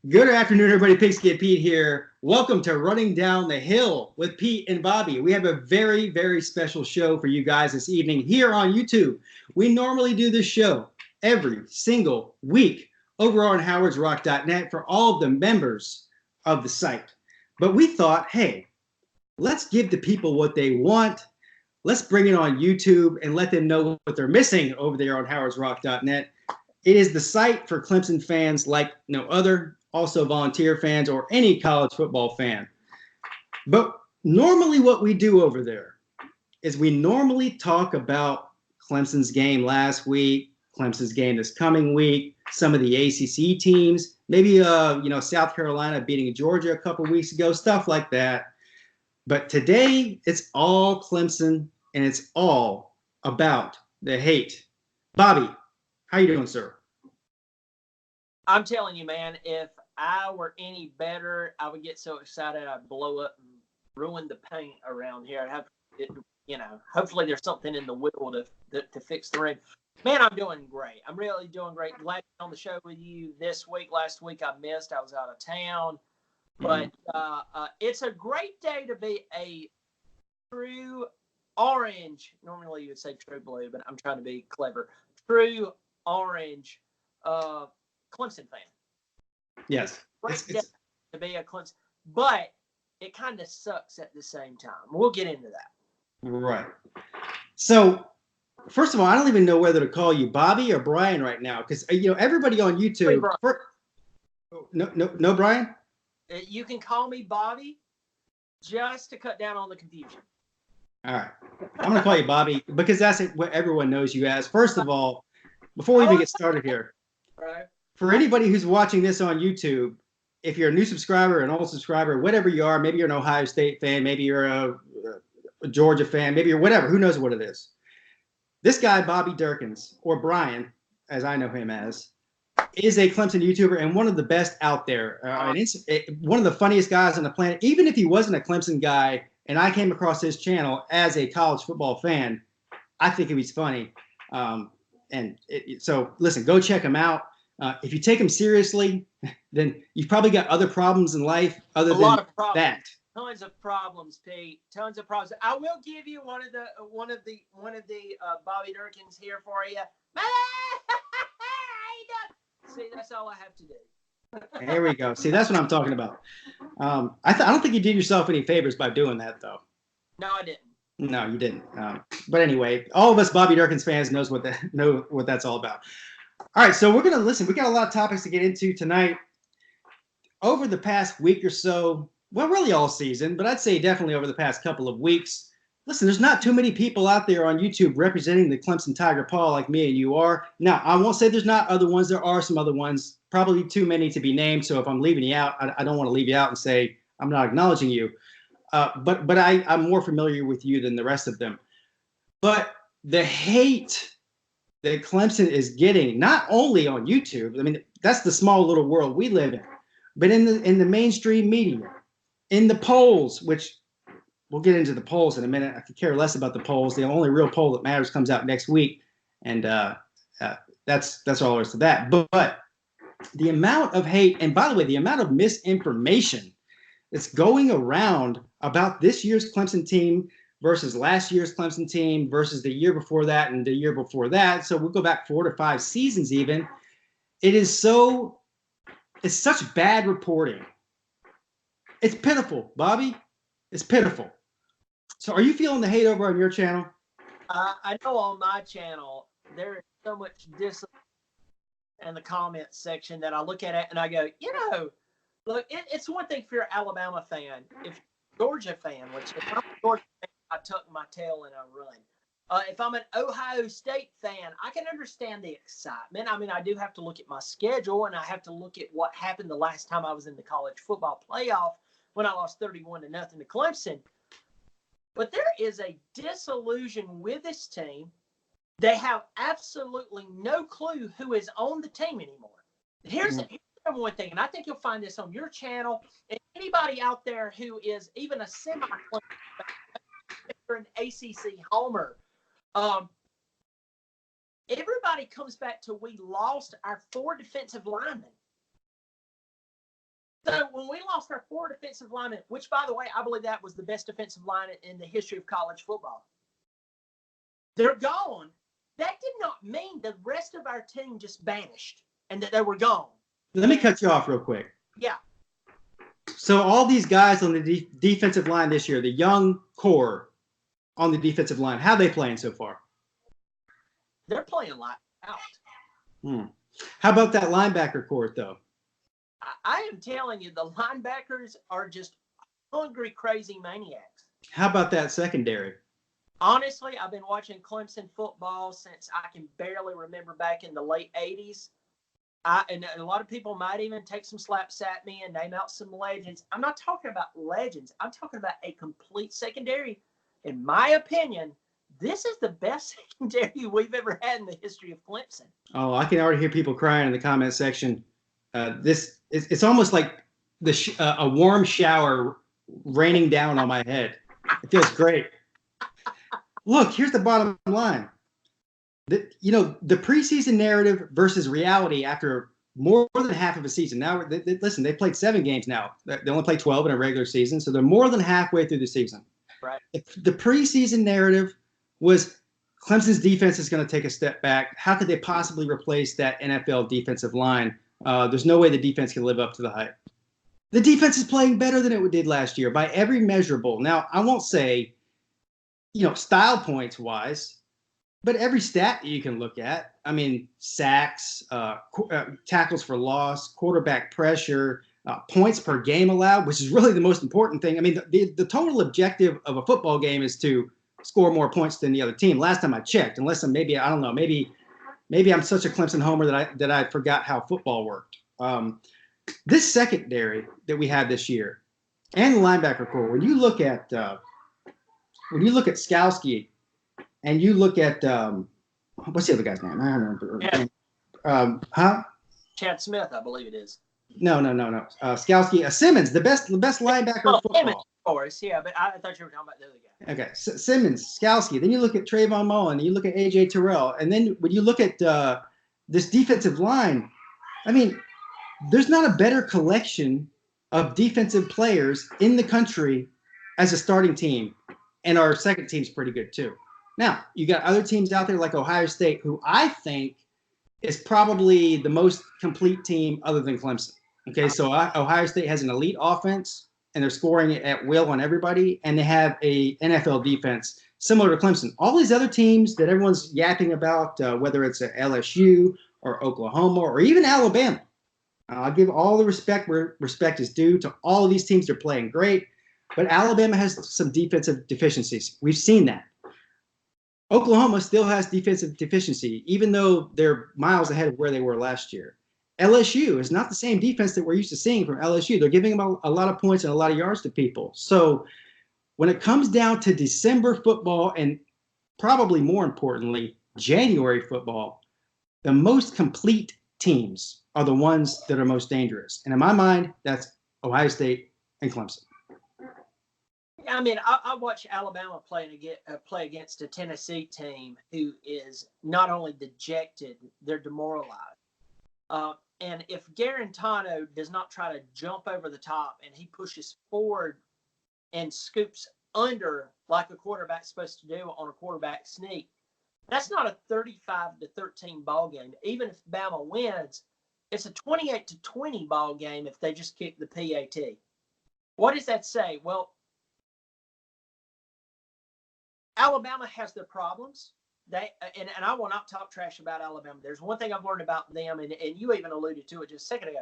Good afternoon, everybody. Pigskin Pete here. Welcome to Running Down the Hill with Pete and Bobby. We have a very, very special show for you guys this evening here on YouTube. We normally do this show every single week over on howardsrock.net for all of the members of the site. But we thought, hey, let's give the people what they want. Let's bring it on YouTube and let them know what they're missing over there on howardsrock.net. It is the site for Clemson fans like no other, also volunteer fans or any college football fan. But normally what we do over there is we normally talk about Clemson's game last week, Clemson's game this coming week, some of the ACC teams, maybe South Carolina beating Georgia a couple weeks ago, stuff like that. But today it's all Clemson and it's all about the hate. Bobby, how you doing, sir? I'm telling you, man, if I were any better, I would get so excited I'd blow up and ruin the paint around here. I'd have it, hopefully there's something in the wheel to fix the rim. Man, I'm doing great. I'm really doing great. Glad to be on the show with you this week. Last week I missed. I was out of town. But it's a great day to be a true orange. Normally you would say true blue, but I'm trying to be clever. True orange Clemson fan. Yes. Great day to be a Clemson. But it kind of sucks at the same time. We'll get into that. Right. So, first of all, I don't even know whether to call you Bobby or Brian right now because everybody on YouTube. No, Brian. You can call me Bobby, just to cut down on the confusion. All right, I'm gonna call you Bobby because that's what everyone knows you as. First of all, before we even get started here, right. For anybody who's watching this on YouTube, if you're a new subscriber, an old subscriber, whatever you are, maybe you're an Ohio State fan, maybe you're a Georgia fan, maybe you're whatever, who knows what it is. This guy, Bobby Dirkens, or Brian, as I know him as, is a Clemson YouTuber and one of the best out there. One of the funniest guys on the planet. Even if he wasn't a Clemson guy and I came across his channel as a college football fan, I think it was funny. So listen, go check him out. If you take him seriously, then you've probably got other problems in life other than that. Tons of problems, Pete. Tons of problems. I will give you one of the Bobby Dirkens here for you. See, that's all I have to do. Here we go. See, that's what I'm talking about. I don't think you did yourself any favors by doing that, though. No, I didn't. No, you didn't. But anyway, all of us Bobby Dirkens fans know what that's all about. All right, so we're going to listen. We got a lot of topics to get into tonight. Over the past week or so, well, really all season, but I'd say definitely over the past couple of weeks, listen, there's not too many people out there on YouTube representing the Clemson Tiger Paw like me and you are. Now, I won't say there's not other ones. There are some other ones, probably too many to be named. So if I'm leaving you out, I don't want to leave you out and say I'm not acknowledging you. But I'm more familiar with you than the rest of them. But the hate that Clemson is getting, not only on YouTube, I mean, that's the small little world we live in, but in the mainstream media, in the polls, which we'll get into the polls in a minute. I could care less about the polls. The only real poll that matters comes out next week, and that's all there is to that. But the amount of hate, and by the way, the amount of misinformation that's going around about this year's Clemson team versus last year's Clemson team versus the year before that and the year before that. So we'll go back 4 to 5 seasons even. It's such bad reporting. It's pitiful, Bobby. It's pitiful. So are you feeling the hate over on your channel? I know on my channel, there is so much discipline in the comments section that I look at it and I go, look, it's one thing if you're an Alabama fan. If you're a Georgia fan, which if I'm a Georgia fan, I tuck my tail and I run. If I'm an Ohio State fan, I can understand the excitement. I mean, I do have to look at my schedule and I have to look at what happened the last time I was in the college football playoff when I lost 31-0 to Clemson. But there is a disillusion with this team. They have absolutely no clue who is on the team anymore. Here's the number one thing, and I think you'll find this on your channel, and anybody out there who is even a semi-Clemson an ACC homer, everybody comes back to we lost our 4 defensive linemen. So when we lost our 4 defensive linemen, which, by the way, I believe that was the best defensive line in the history of college football, they're gone. That did not mean the rest of our team just vanished and that they were gone. Let me cut you off real quick. Yeah. So all these guys on the defensive line this year, the young core on the defensive line, how are they playing so far? They're playing light out. How about that linebacker core, though? I am telling you, the linebackers are just hungry, crazy maniacs. How about that secondary? Honestly, I've been watching Clemson football since I can barely remember back in the late 80s. And a lot of people might even take some slaps at me and name out some legends. I'm not talking about legends. I'm talking about a complete secondary. In my opinion, this is the best secondary we've ever had in the history of Clemson. Oh, I can already hear people crying in the comment section. It's almost like a warm shower raining down on my head. It feels great. Look, here's the bottom line. The preseason narrative versus reality after more than half of a season. Now, listen, they played 7 games now. They only played 12 in a regular season, so they're more than halfway through the season. Right. The preseason narrative was Clemson's defense is going to take a step back. How could they possibly replace that NFL defensive line? There's no way the defense can live up to the hype. The defense is playing better than it did last year by every measurable. Now, I won't say, style points wise, but every stat you can look at, I mean, sacks, tackles for loss, quarterback pressure, points per game allowed, which is really the most important thing. I mean, the total objective of a football game is to score more points than the other team. Last time I checked, unless maybe I'm such a Clemson homer that I forgot how football worked. This secondary that we have this year and the linebacker core, when you look at Skowski and you look at what's the other guy's name? I don't remember. Chad Smith, I believe it is. No. Skowski, Simmons, the best linebacker in football. Simmons, of course, yeah, but I thought you were talking about the other guy. Okay, Simmons, Skowski. Then you look at Trayvon Mullen, and you look at A.J. Terrell, and then when you look at this defensive line, I mean, there's not a better collection of defensive players in the country as a starting team, and our second team's pretty good too. Now, you got other teams out there like Ohio State, who I think is probably the most complete team other than Clemson. Okay, so Ohio State has an elite offense, and they're scoring it at will on everybody, and they have a NFL defense similar to Clemson. All these other teams that everyone's yapping about, whether it's LSU or Oklahoma or even Alabama, I'll give all the respect where respect is due to all of these teams. They're playing great, but Alabama has some defensive deficiencies. We've seen that. Oklahoma still has defensive deficiency, even though they're miles ahead of where they were last year. LSU is not the same defense that we're used to seeing from LSU. They're giving them a lot of points and a lot of yards to people. So when it comes down to December football and probably more importantly, January football, the most complete teams are the ones that are most dangerous. And in my mind, that's Ohio State and Clemson. I mean, I watch Alabama play against a Tennessee team who is not only dejected, they're demoralized. And if Garantano does not try to jump over the top and he pushes forward and scoops under like a quarterback's supposed to do on a quarterback sneak, that's not a 35-13 ball game. Even if Bama wins, it's a 28-20 ball game if they just kick the PAT. What does that say? Well, Alabama has their problems. And I will not talk trash about Alabama. There's one thing I've learned about them, and you even alluded to it just a second ago.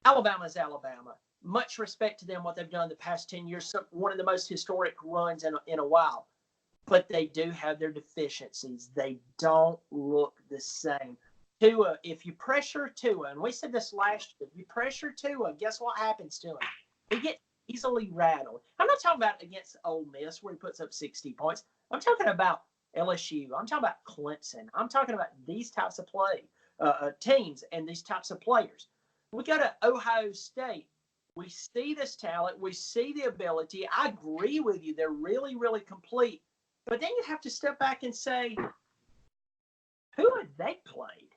Alabama is Alabama. Much respect to them, what they've done the past 10 years, one of the most historic runs in a while. But they do have their deficiencies. They don't look the same. Tua, if you pressure Tua, and we said this last year, if you pressure Tua, guess what happens to him? He gets easily rattled. I'm not talking about against Ole Miss where he puts up 60 points. I'm talking about LSU. I'm talking about Clemson. I'm talking about these types of teams and these types of players. We go to Ohio State. We see this talent. We see the ability. I agree with you. They're really, really complete. But then you have to step back and say, who have they played?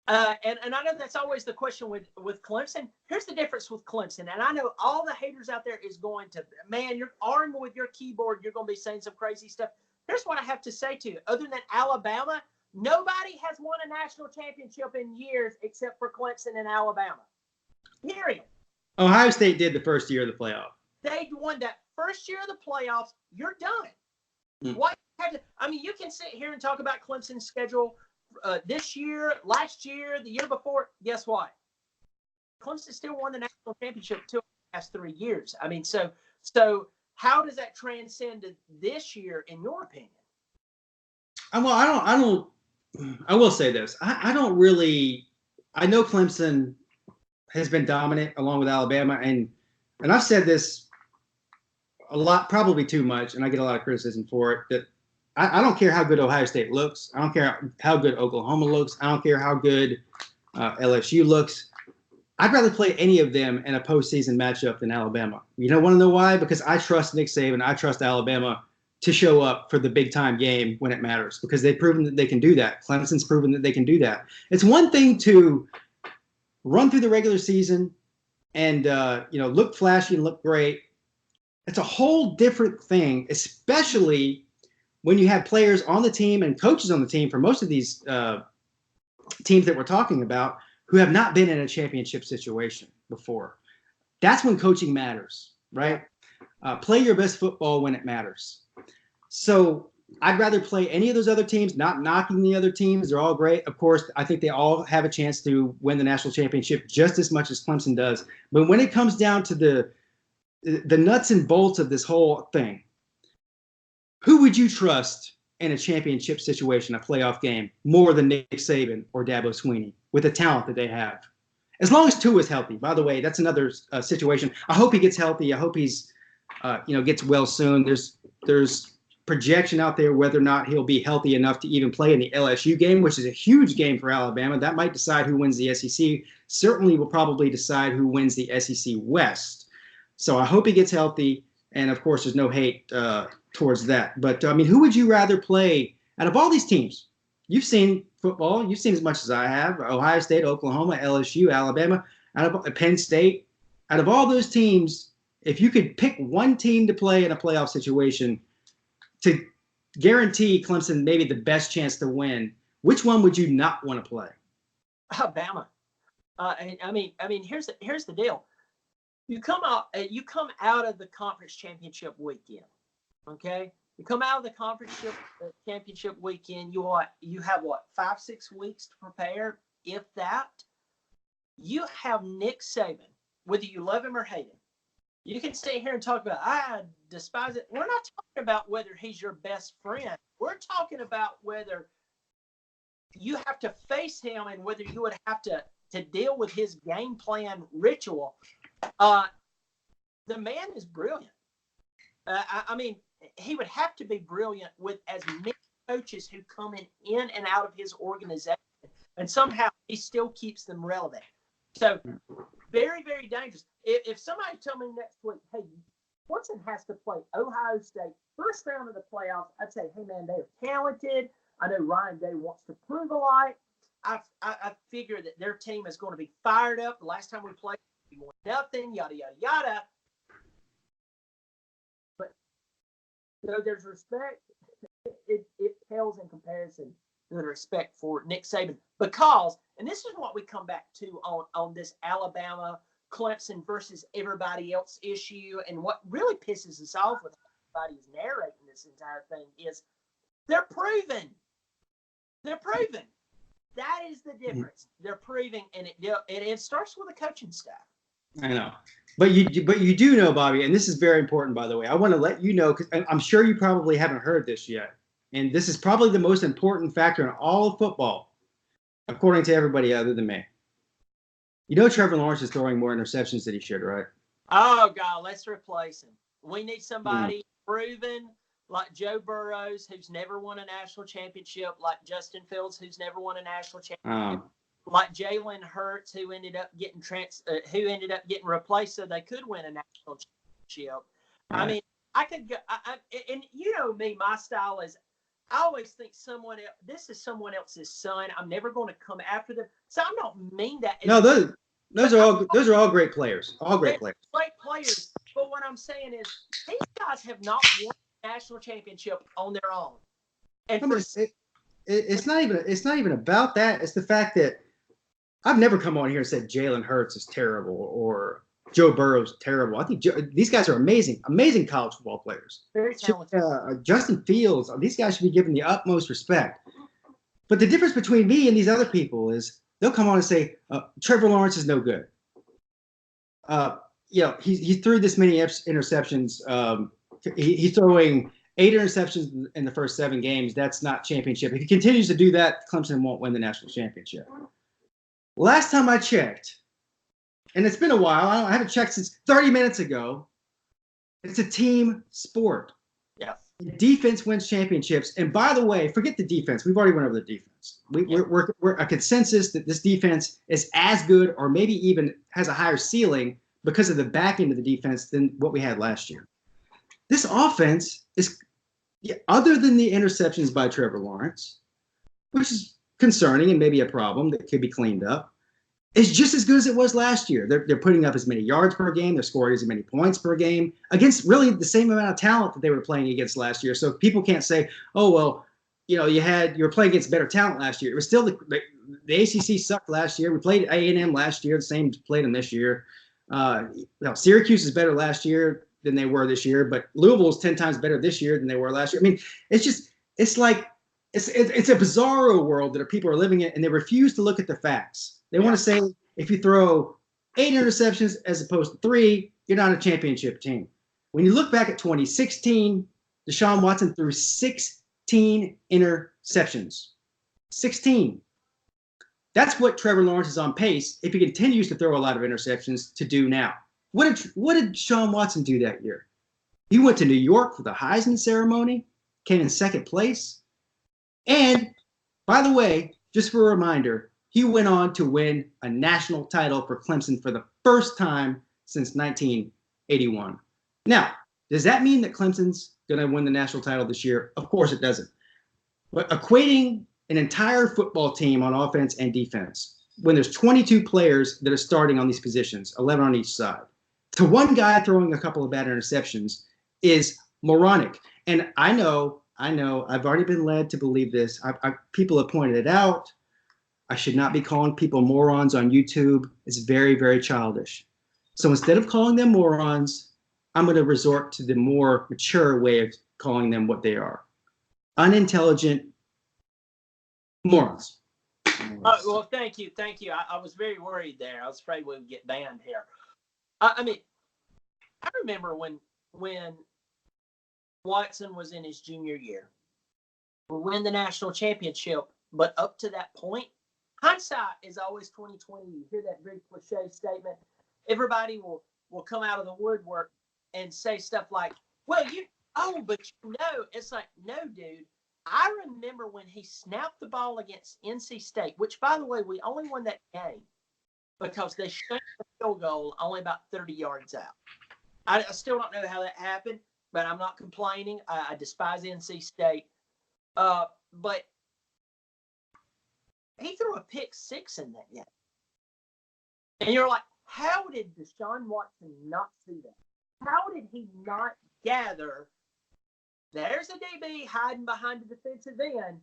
And I know that's always the question with Clemson. Here's the difference with Clemson. And I know all the haters out there is going to, man, you're armed with your keyboard. You're going to be saying some crazy stuff. Here's what I have to say to you. Other than Alabama, nobody has won a national championship in years except for Clemson and Alabama. Period. Ohio State did the first year of the playoff. They won that first year of the playoffs. You're done. Why? I mean, you can sit here and talk about Clemson's schedule this year, last year, the year before. Guess what? Clemson still won the national championship 2 of the past 3 years. I mean, so how does that transcend to this year, in your opinion? Well, I will say this. I don't really. I know Clemson has been dominant along with Alabama, and I've said this a lot, probably too much, and I get a lot of criticism for it. That I don't care how good Ohio State looks. I don't care how good Oklahoma looks. I don't care how good LSU looks. I'd rather play any of them in a postseason matchup than Alabama. You don't want to know why? Because I trust Nick Saban. I trust Alabama to show up for the big time game when it matters, because they've proven that they can do that. Clemson's proven that they can do that. It's one thing to run through the regular season and look flashy and look great. It's a whole different thing, especially when you have players on the team and coaches on the team for most of these teams that we're talking about who have not been in a championship situation before. That's when coaching matters, right? Play your best football when it matters. So I'd rather play any of those other teams, not knocking the other teams. They're all great. Of course, I think they all have a chance to win the national championship just as much as Clemson does. But when it comes down to the nuts and bolts of this whole thing, who would you trust in a championship situation, a playoff game, more than Nick Saban or Dabo Swinney with the talent that they have? As long as Tua is healthy. By the way, that's another situation. I hope he gets healthy. I hope he's, gets well soon. There's projection out there whether or not he'll be healthy enough to even play in the LSU game, which is a huge game for Alabama. That might decide who wins the SEC. Certainly will probably decide who wins the SEC West. So I hope he gets healthy. And, of course, there's no hate towards that. But, who would you rather play out of all these teams? You've seen football. You've seen as much as I have. Ohio State, Oklahoma, LSU, Alabama, out of Penn State. Out of all those teams, if you could pick one team to play in a playoff situation to guarantee Clemson maybe the best chance to win, which one would you not want to play? Alabama. Here's the deal. You come out of the conference championship weekend, okay? You come out of the conference championship weekend. You have 5-6 weeks to prepare, if that. You have Nick Saban, whether you love him or hate him. You can sit here and talk about, I despise it. We're not talking about whether he's your best friend. We're talking about whether you have to face him and whether you would have to deal with his game plan ritual. The man is brilliant. He would have to be brilliant with as many coaches who come in and out of his organization, and somehow he still keeps them relevant. So very, very dangerous. If somebody told me next week, hey, Clemson has to play Ohio State first round of the playoffs, I'd say, hey, man, they're talented. I know Ryan Day wants to prove a lot. I figure that their team is going to be fired up. The last time we played, we won nothing, yada, yada, yada. But there's respect. It pales in comparison to the respect for Nick Saban. Because, and this is what we come back to on this Alabama, Clemson versus everybody else issue, and what really pisses us off with everybody who's narrating this entire thing is they're proven. They're proven. That is the difference. They're proving, and it starts with the coaching staff. I know, but you do know, Bobby, and this is very important, by the way. I want to let you know, because I'm sure you probably haven't heard this yet, and this is probably the most important factor in all of football, according to everybody other than me. You know, Trevor Lawrence is throwing more interceptions than he should, right? Oh God, let's replace him. We need somebody proven, like Joe Burrows, who's never won a national championship, like Justin Fields, who's never won a national championship. Like Jalen Hurts, who ended up getting replaced so they could win a national championship. Right. I mean, I could go, and you know me, my style is I always think someone else. This is someone else's son. I'm never going to come after them. So I don't mean that. No, those are all great players. All great players. Great players. But what I'm saying is, these guys have not won a national championship on their own. And it's not even about that. It's the fact that I've never come on here and said Jalen Hurts is terrible or Joe Burrow's terrible. I think these guys are amazing college football players. Very talented. Justin Fields, these guys should be given the utmost respect. But the difference between me and these other people is they'll come on and say Trevor Lawrence is no good. He threw this many interceptions. He's throwing 8 interceptions in the first 7 games. That's not championship. If he continues to do that, Clemson won't win the national championship. Last time I checked, and it's been a while, I haven't checked since 30 minutes ago, it's a team sport. Yeah. Defense wins championships. And by the way, forget the defense. We've already went over the defense. We're a consensus that this defense is as good or maybe even has a higher ceiling because of the back end of the defense than what we had last year. This offense is, other than the interceptions by Trevor Lawrence, which is concerning and maybe a problem that could be cleaned up, is just as good as it was last year. They're putting up as many yards per game. They're scoring as many points per game against really the same amount of talent that they were playing against last year. So people can't say, oh, well, you were playing against better talent last year. It was still the ACC sucked last year. We played A&M last year. The same played them this year. Syracuse is better last year than they were this year, but Louisville is 10 times better this year than they were last year. I mean, it's a bizarro world that people are living in, and they refuse to look at the facts. They want to say if you throw 8 interceptions as opposed to 3, you're not a championship team. When you look back at 2016, Deshaun Watson threw 16 interceptions. 16. That's what Trevor Lawrence is on pace, if he continues to throw a lot of interceptions, to do now. What did Deshaun Watson do that year? He went to New York for the Heisman ceremony, came in 2nd place. And, by the way, just for a reminder, he went on to win a national title for Clemson for the first time since 1981. Now, does that mean that Clemson's going to win the national title this year? Of course it doesn't. But equating an entire football team on offense and defense, when there's 22 players that are starting on these positions, 11 on each side, to one guy throwing a couple of bad interceptions is moronic. And I know, I've already been led to believe this. People have pointed it out. I should not be calling people morons on YouTube. It's very, very childish. So instead of calling them morons, I'm going to resort to the more mature way of calling them what they are. Unintelligent morons. Well, thank you. I was very worried there. I was afraid we would get banned here. I remember when Watson was in his junior year, we win the national championship, but up to that point, hindsight is always 20/20. You hear that very cliche statement. Everybody will come out of the woodwork and say stuff like, well, but it's like, no, dude. I remember when he snapped the ball against NC State, which, by the way, we only won that game because they shot the field goal only about 30 yards out. I still don't know how that happened, but I'm not complaining. I despise NC State. But he threw a pick 6 in that game. And you're like, how did Deshaun Watson not see that? How did he not gather, there's a DB hiding behind the defensive end?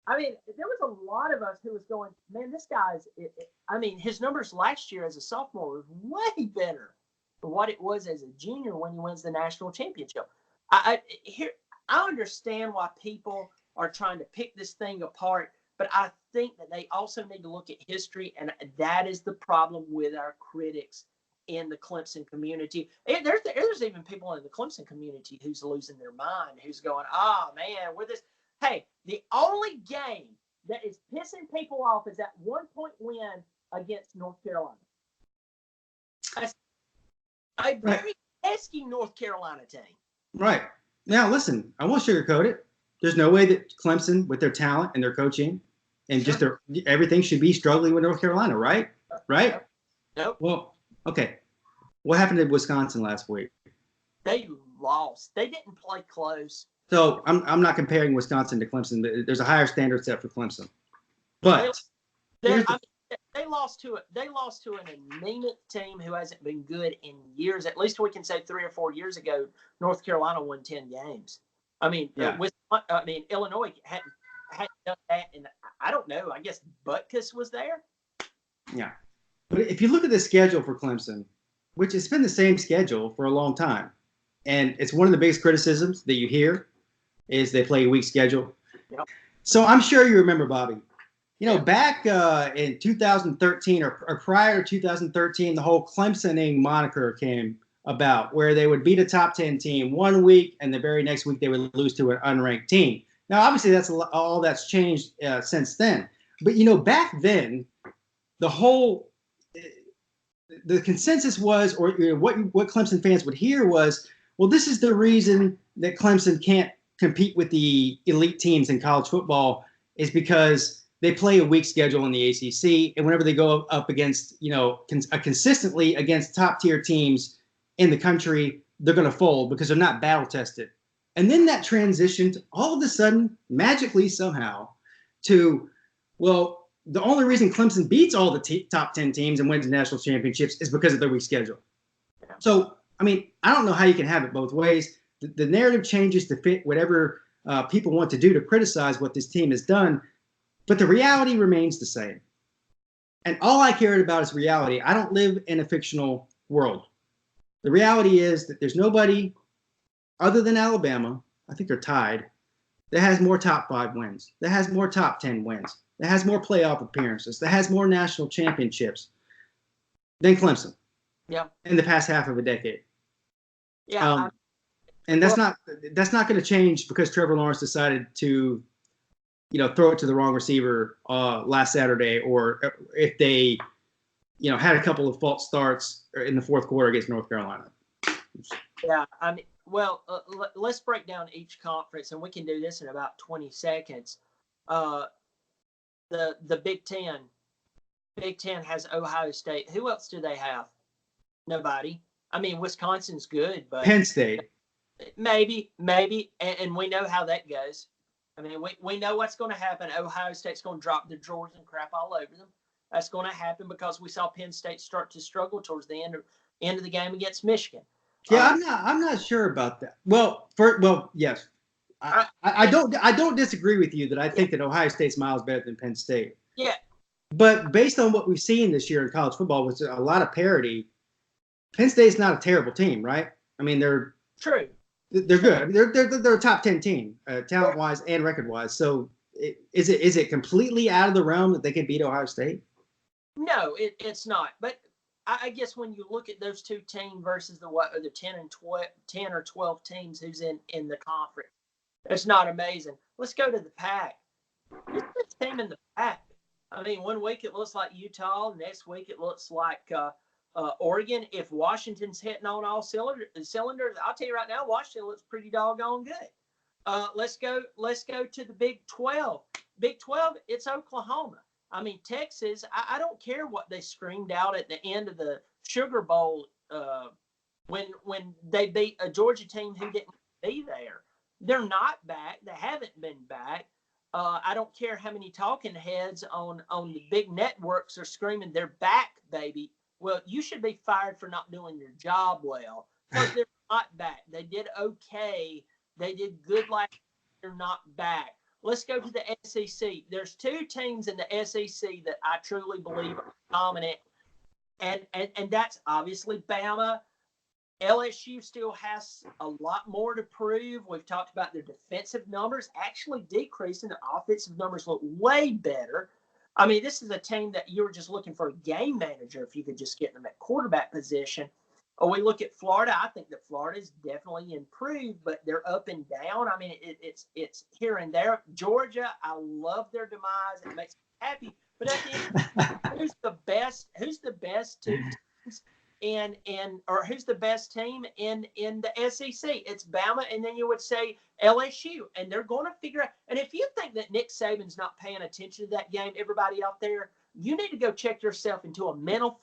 I mean, there was a lot of us who was going, man, this guy's, his numbers last year as a sophomore was way better than what it was as a junior when he wins the national championship. I understand why people are trying to pick this thing apart, but I think that they also need to look at history, and that is the problem with our critics in the Clemson community. And there's even people in the Clemson community who's losing their mind, who's going, oh, man, we're this. Hey, the only game that is pissing people off is that 1-point win against North Carolina. A very pesky North Carolina team. Right. Now, listen, I won't sugarcoat it. There's no way that Clemson, with their talent and their coaching and just everything, should be struggling with North Carolina, right? Right? Nope. Well, okay. What happened to Wisconsin last week? They lost. They didn't play close. So I'm not comparing Wisconsin to Clemson. But there's a higher standard set for Clemson. But they lost to an anemic team who hasn't been good in years. At least we can say 3 or 4 years ago, North Carolina won 10 games. I mean, Illinois hadn't done that, and I don't know. I guess Butkus was there. Yeah, but if you look at the schedule for Clemson, which has been the same schedule for a long time, and it's one of the biggest criticisms that you hear is they play a weak schedule. Yep. So I'm sure you remember, Bobby. Back in 2013 or prior to 2013, the whole Clemsoning moniker came about, where they would beat a top 10 team one week, and the very next week they would lose to an unranked team. Now, obviously, that's changed since then. But back then, the consensus was, or what Clemson fans would hear was, well, this is the reason that Clemson can't compete with the elite teams in college football, is because they play a weak schedule in the ACC, and whenever they go up against, consistently against top-tier teams in the country, they're going to fold because they're not battle-tested. And then that transitioned all of a sudden, magically somehow, to, well, the only reason Clemson beats all the top 10 teams and wins national championships is because of their weak schedule. So, I mean, I don't know how you can have it both ways. The narrative changes to fit whatever people want to do to criticize what this team has done. But the reality remains the same. And all I cared about is reality. I don't live in a fictional world. The reality is that there's nobody other than Alabama, I think they're tied, that has more top 5 wins, that has more top 10 wins, that has more playoff appearances, that has more national championships than Clemson. Yeah. In the past half of a decade. Yeah. And that's not going to change because Trevor Lawrence decided to throw it to the wrong receiver last Saturday, or if they, had a couple of false starts in the fourth quarter against North Carolina. Yeah, I mean, well, let's break down each conference, and we can do this in about 20 seconds. The Big Ten. Big Ten has Ohio State. Who else do they have? Nobody. I mean, Wisconsin's good, but Penn State. Maybe, and we know how that goes. I mean, we know what's going to happen. Ohio State's going to drop the drawers and crap all over them. That's going to happen because we saw Penn State start to struggle towards the end of the game against Michigan. Yeah, I'm not sure about that. Well, yes, I don't disagree with you that I think that Ohio State's miles better than Penn State. Yeah, but based on what we've seen this year in college football, with a lot of parity, Penn State's not a terrible team, right? I mean, they're true. They're good. They're a top 10 team, talent wise and record wise. So is it completely out of the realm that they can beat Ohio State? No, it's not. But I guess when you look at those two teams versus the 10 or 12 teams who's in the conference, it's not amazing. Let's go to the Pac. Who's the team in the Pac? I mean, one week it looks like Utah, next week it looks like Oregon. If Washington's hitting on all cylinders, I'll tell you right now, Washington looks pretty doggone good. Let's go to the Big 12. Big 12, it's Oklahoma. I mean, Texas, I don't care what they screamed out at the end of the Sugar Bowl when they beat a Georgia team who didn't be there. They're not back. They haven't been back. I don't care how many talking heads on the big networks are screaming, they're back, baby. Well, you should be fired for not doing your job well, because they're not back. They did okay. They did good like they're not back. Let's go to the SEC. There's two teams in the SEC that I truly believe are dominant, and that's obviously Bama. LSU still has a lot more to prove. We've talked about their defensive numbers actually decreasing. The offensive numbers look way better. I mean, this is a team that you were just looking for a game manager if you could just get them at quarterback position. Or we look at Florida. I think that Florida's definitely improved, but they're up and down. I mean, it's here and there. Georgia, I love their demise. It makes me happy. But at the end, who's the best two teams or who's the best team in the SEC? It's Bama, and then you would say LSU, and they're going to figure out. And if you think that Nick Saban's not paying attention to that game, everybody out there, you need to go check yourself into a mental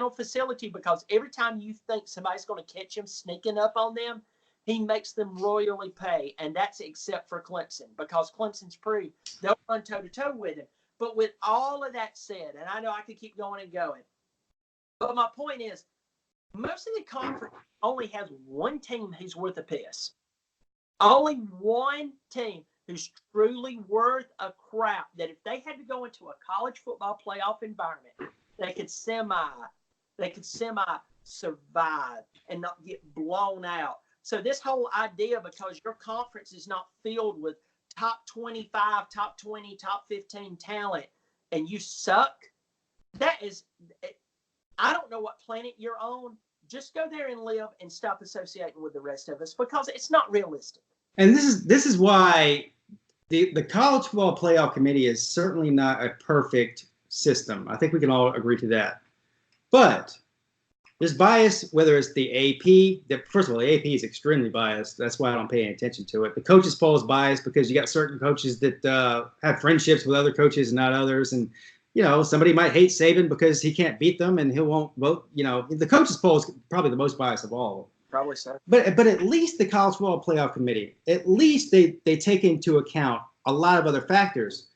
facility, because every time you think somebody's going to catch him sneaking up on them, he makes them royally pay, and that's except for Clemson, because Clemson's proved they'll run toe-to-toe with him. But with all of that said, and I know I could keep going and going, but my point is, most of the conference only has one team who's worth a piss. Only one team who's truly worth a crap, that if they had to go into a college football playoff environment, they could semi survive and not get blown out. So this whole idea, because your conference is not filled with top 25, top 20, top 15 talent, and you suck, that is, I don't know what planet you're on. Just go there and live and stop associating with the rest of us, because it's not realistic. And this is why the college football playoff committee is certainly not a perfect system. I think we can all agree to that. But there's bias, whether it's the AP. First of all, the AP is extremely biased. That's why I don't pay any attention to it. The coaches poll is biased because you got certain coaches that have friendships with other coaches and not others. And, you know, somebody might hate Saban because he can't beat them and he won't vote. You know, the coaches poll is probably the most biased of all. Probably so. But at least the college football playoff committee, at least they take into account a lot of other factors.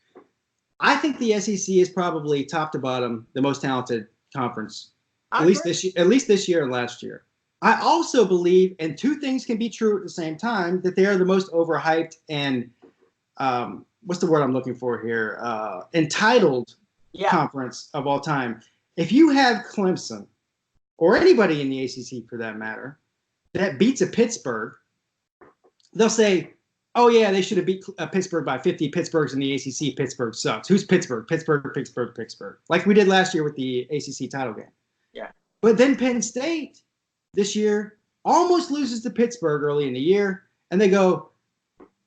I think the SEC is probably top to bottom the most talented conference. At least this year and last year. I also believe, and two things can be true at the same time, that they are the most overhyped and what's the word I'm looking for here? Entitled conference of all time. If you have Clemson or anybody in the ACC for that matter that beats a Pittsburgh, they'll say, "Oh yeah, they should have beat Pittsburgh by 50. Pittsburgh's in the ACC. Pittsburgh sucks." Who's Pittsburgh? Pittsburgh. Like we did last year with the ACC title game. Yeah. But then Penn State this year almost loses to Pittsburgh early in the year, and they go,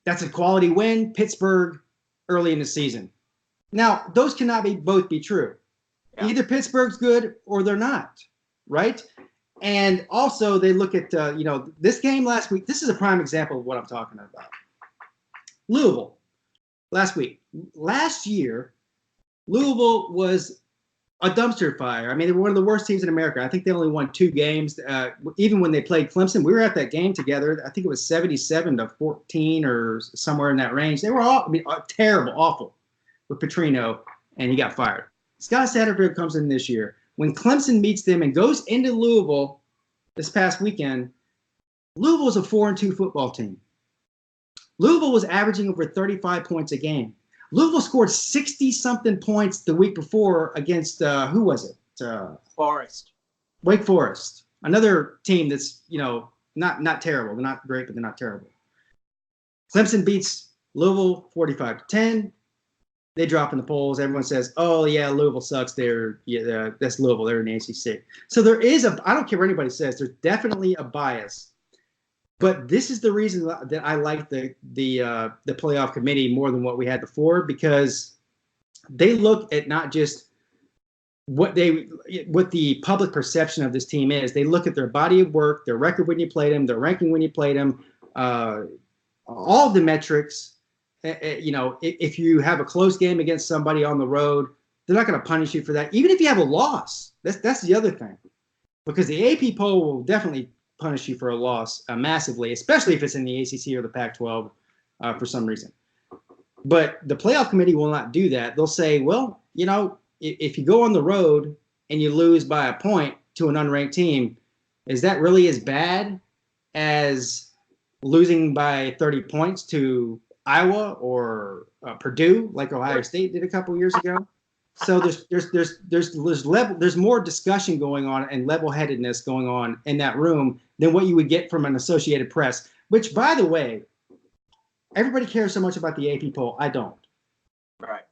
"That's a quality win." Pittsburgh early in the season. Now those cannot both be true. Yeah. Either Pittsburgh's good or they're not, right? And also they look at this game last week. This is a prime example of what I'm talking about. Louisville last week. Last year, Louisville was a dumpster fire. I mean, they were one of the worst teams in America. I think they only won 2 games. Even when they played Clemson, we were at that game together. I think it was 77-14 or somewhere in that range. They were all terrible, awful with Petrino, and he got fired. Scott Satterfield comes in this year. When Clemson meets them and goes into Louisville this past weekend, Louisville is a 4-2 football team. Louisville was averaging over 35 points a game. Louisville scored 60-something points the week before against, who was it? Forest. Wake Forest. Another team that's, not terrible. They're not great, but they're not terrible. Clemson beats Louisville 45-10. They drop in the polls. Everyone says, "Oh, yeah, Louisville sucks. That's Louisville. They're in the ACC." So there is I don't care what anybody says, there's definitely a bias. But this is the reason that I like the playoff committee more than what we had before, because they look at not just what the public perception of this team is. They look at their body of work, their record when you played them, their ranking when you played them, all the metrics. If you have a close game against somebody on the road, they're not going to punish you for that. Even if you have a loss, that's the other thing, because the AP poll will definitely punish you for a loss massively, especially if it's in the ACC or the Pac-12 for some reason. But the playoff committee will not do that. They'll say, well, if you go on the road and you lose by a point to an unranked team, is that really as bad as losing by 30 points to Iowa or Purdue, like Ohio State did a couple years ago? So there's more discussion going on and level-headedness going on in that room than what you would get from an Associated Press, which, by the way, everybody cares so much about the AP poll. I don't. Right.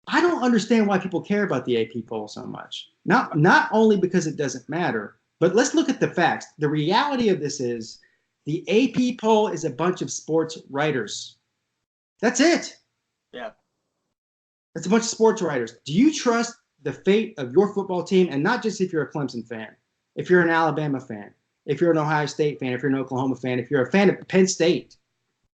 I don't understand why people care about the AP poll so much. Not only because it doesn't matter, but let's look at the facts. The reality of this is the AP poll is a bunch of sports writers. That's it. Yeah. It's a bunch of sports writers. Do you trust the fate of your football team? And not just if you're a Clemson fan, if you're an Alabama fan, if you're an Ohio State fan, if you're an Oklahoma fan, if you're a fan of Penn State,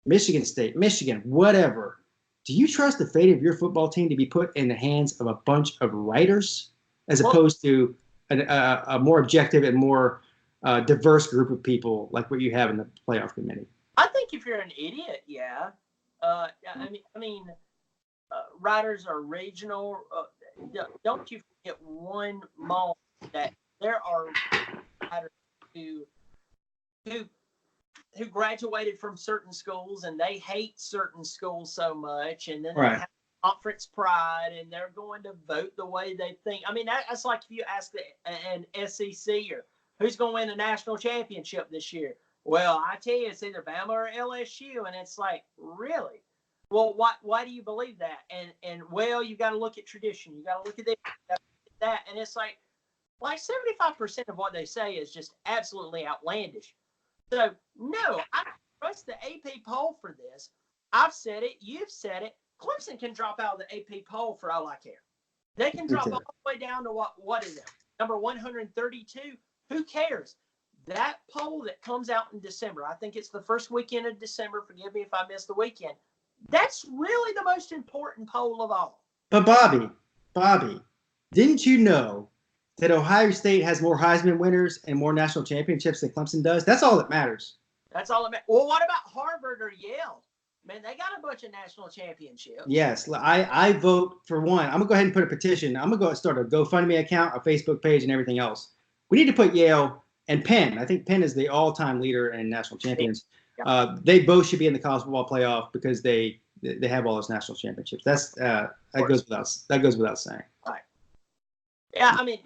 Michigan, whatever. Do you trust the fate of your football team to be put in the hands of a bunch of writers as opposed to a more objective and more diverse group of people like what you have in the playoff committee? I think if you're an idiot, yeah. Writers are regional. Don't you forget one moment that there are writers who graduated from certain schools and they hate certain schools so much, and then they have conference pride and they're going to vote the way they think. I mean, that's like if you ask an SEC-er who's going to win the national championship this year. Well, I tell you, it's either Bama or LSU, and it's like, really? Well, why do you believe that? And well, you got to look at tradition. You got to look at this, you gotta look at that, and it's like 75% of what they say is just absolutely outlandish. So no, I don't trust the AP poll for this. I've said it. You've said it. Clemson can drop out of the AP poll for all I care. They can drop all the way down to what is it? Number 132. Who cares? That poll that comes out in December, I think it's the first weekend of December. Forgive me if I miss the weekend. That's really the most important poll of all. But Bobby, didn't you know that Ohio State has more Heisman winners and more national championships than Clemson does? That's all that matters. That's all that matters. Well, what about Harvard or Yale? Man, they got a bunch of national championships. Yes, I vote for one. I'm going to go ahead and put a petition. I'm going to go start a GoFundMe account, a Facebook page, and everything else. We need to put Yale and Penn. I think Penn is the all-time leader in national champions. They both should be in the college football playoff because they have all those national championships. That goes without saying. Right. Yeah, I mean,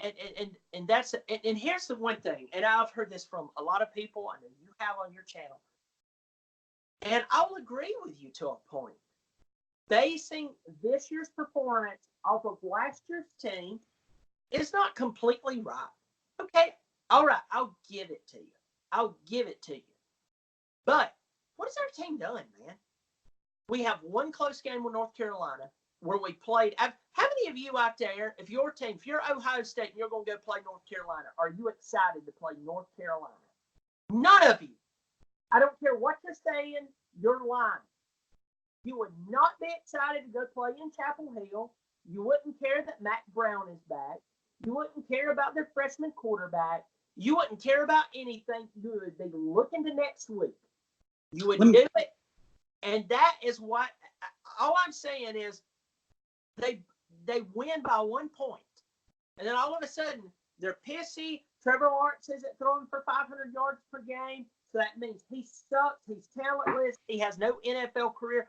and that's and here's the one thing, and I've heard this from a lot of people. I know you have on your channel, and I'll agree with you to a point. Basing this year's performance off of last year's team is not completely right. Okay, all right, I'll give it to you. But what has our team done, man? We have one close game with North Carolina where we played. How many of you out there, if you're Ohio State and you're going to go play North Carolina, are you excited to play North Carolina? None of you. I don't care what you're saying, you're lying. You would not be excited to go play in Chapel Hill. You wouldn't care that Mac Brown is back. You wouldn't care about their freshman quarterback. You wouldn't care about anything. You would be looking to next week. You would do it. And that is what all I'm saying is they win by 1 point. And then all of a sudden they're pissy. Trevor Lawrence isn't throwing for 500 yards per game. So that means he sucks. He's talentless. He has no NFL career.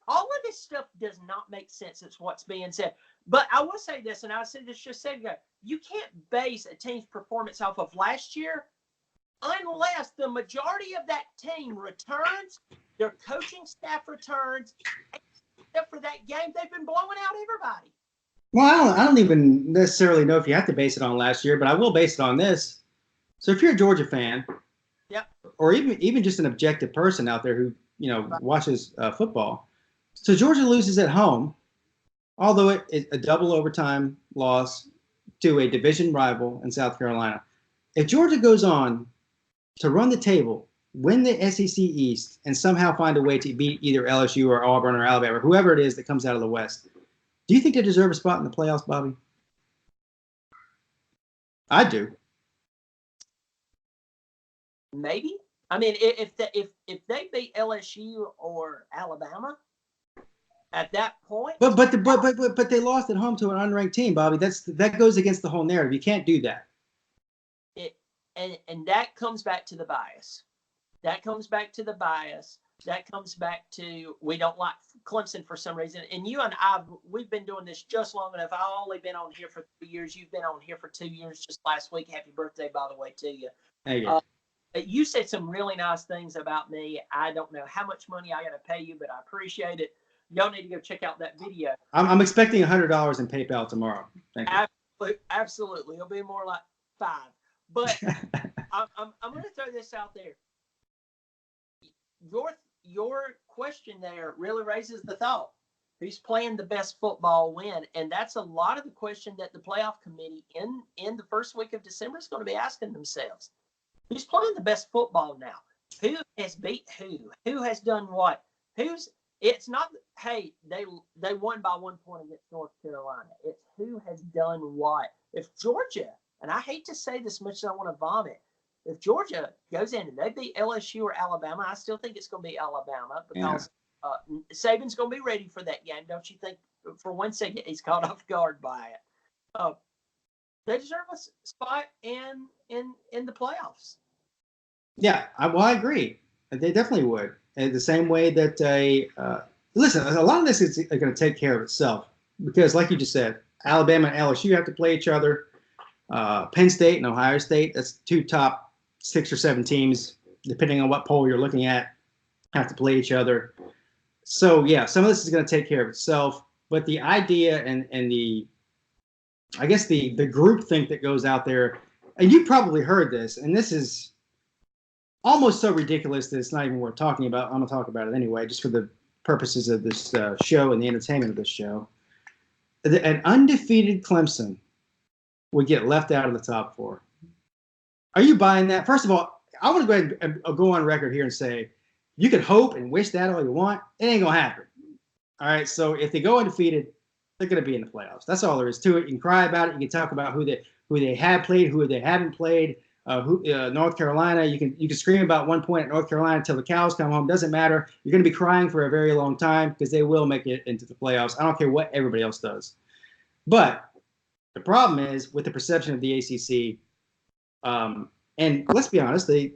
All of this stuff does not make sense. It's what's being said. But I will say this, and I said this just a second ago. You can't base a team's performance off of last year unless the majority of that team returns, their coaching staff returns, except for that game, they've been blowing out everybody. Well, I don't even necessarily know if you have to base it on last year, but I will base it on this. So if you're a Georgia fan, yep, or even just an objective person out there who watches football, so Georgia loses at home, although it's a double overtime loss to a division rival in South Carolina. If Georgia goes on to run the table, win the SEC East, and somehow find a way to beat either LSU or Auburn or Alabama, or whoever it is that comes out of the West, do you think they deserve a spot in the playoffs, Bobby? I do. Maybe. I mean, if they beat LSU or Alabama at that point, but they lost at home to an unranked team, Bobby. That goes against the whole narrative. You can't do that. And that comes back to the bias. That comes back to we don't like Clemson for some reason. And you and we've been doing this just long enough. I've only been on here for 3 years. You've been on here for 2 years just last week. Happy birthday, by the way, to you. Thank you. You said some really nice things about me. I don't know how much money I got to pay you, but I appreciate it. Y'all need to go check out that video. I'm expecting $100 in PayPal tomorrow. Thank you. Absolutely. It'll be more like 5. But I'm going to throw this out there. Your question there really raises the thought. Who's playing the best football win? And that's a lot of the question that the playoff committee in the first week of December is going to be asking themselves. Who's playing the best football now? Who has beat who? Who has done what? It's not, hey, they won by 1 point against North Carolina. It's who has done what. If Georgia, and I hate to say this much as I want to vomit, if Georgia goes in and they beat LSU or Alabama, I still think it's going to be Alabama because Saban's going to be ready for that game. Don't you think? For one second, he's caught off guard by it. They deserve a spot in the playoffs. Yeah, I agree. They definitely would. And the same way that listen, a lot of this is going to take care of itself because, like you just said, Alabama and LSU have to play each other. Penn State and Ohio State, that's 2 top 6 or 7 teams, depending on what poll you're looking at, have to play each other. So, yeah, some of this is going to take care of itself. But the idea and the, I guess the groupthink that goes out there, and you probably heard this, and this is almost so ridiculous that it's not even worth talking about. I'm going to talk about it anyway, just for the purposes of this show and the entertainment of this show. An undefeated Clemson would get left out of the top 4. Are you buying that? First of all, I want to go ahead and go on record here and say you can hope and wish that all you want. It ain't going to happen. All right, so if they go undefeated, they're going to be in the playoffs. That's all there is to it. You can cry about it. You can talk about who they have played, who they haven't played. North Carolina, you can scream about one point at North Carolina until the cows come home. Doesn't matter. You're going to be crying for a very long time because they will make it into the playoffs. I don't care what everybody else does. But the problem is with the perception of the ACC, and let's be honest, the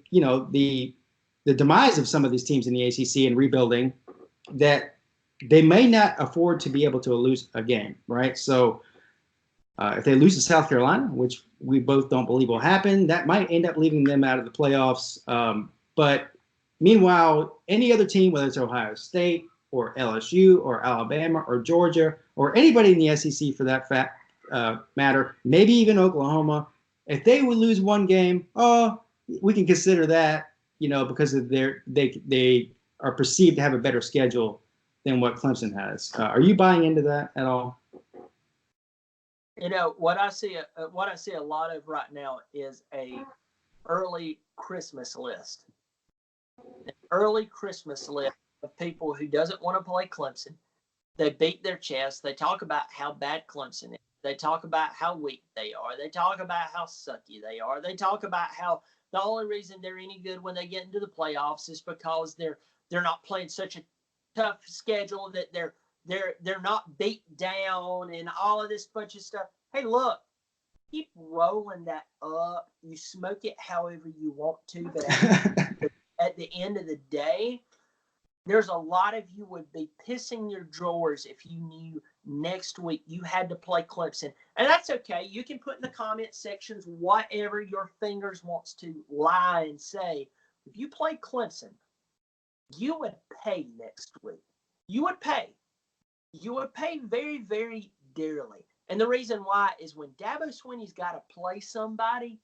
demise of some of these teams in the ACC and rebuilding, that they may not afford to be able to lose a game, right? So if they lose to South Carolina, which we both don't believe will happen, that might end up leaving them out of the playoffs. But meanwhile, any other team, whether it's Ohio State or LSU or Alabama or Georgia or anybody in the SEC for that matter, maybe even Oklahoma, if they would lose one game, we can consider that, because of they are perceived to have a better schedule than what Clemson has. Are you buying into that at all? What I see a lot of right now is a early Christmas list. An early Christmas list of people who doesn't want to play Clemson. They beat their chest. They talk about how bad Clemson is. They talk about how weak they are. They talk about how sucky they are. They talk about how the only reason they're any good when they get into the playoffs is because they're not playing such a tough schedule that they're not beat down and all of this bunch of stuff. Hey, look, keep rolling that up. You smoke it however you want to, but at the end of the day, there's a lot of you would be pissing your drawers if you knew next week you had to play Clemson. And that's okay. You can put in the comment sections whatever your fingers wants to lie and say. If you play Clemson, you would pay next week. You would pay. You would pay very, very dearly. And the reason why is when Dabo Swinney's got to play somebody,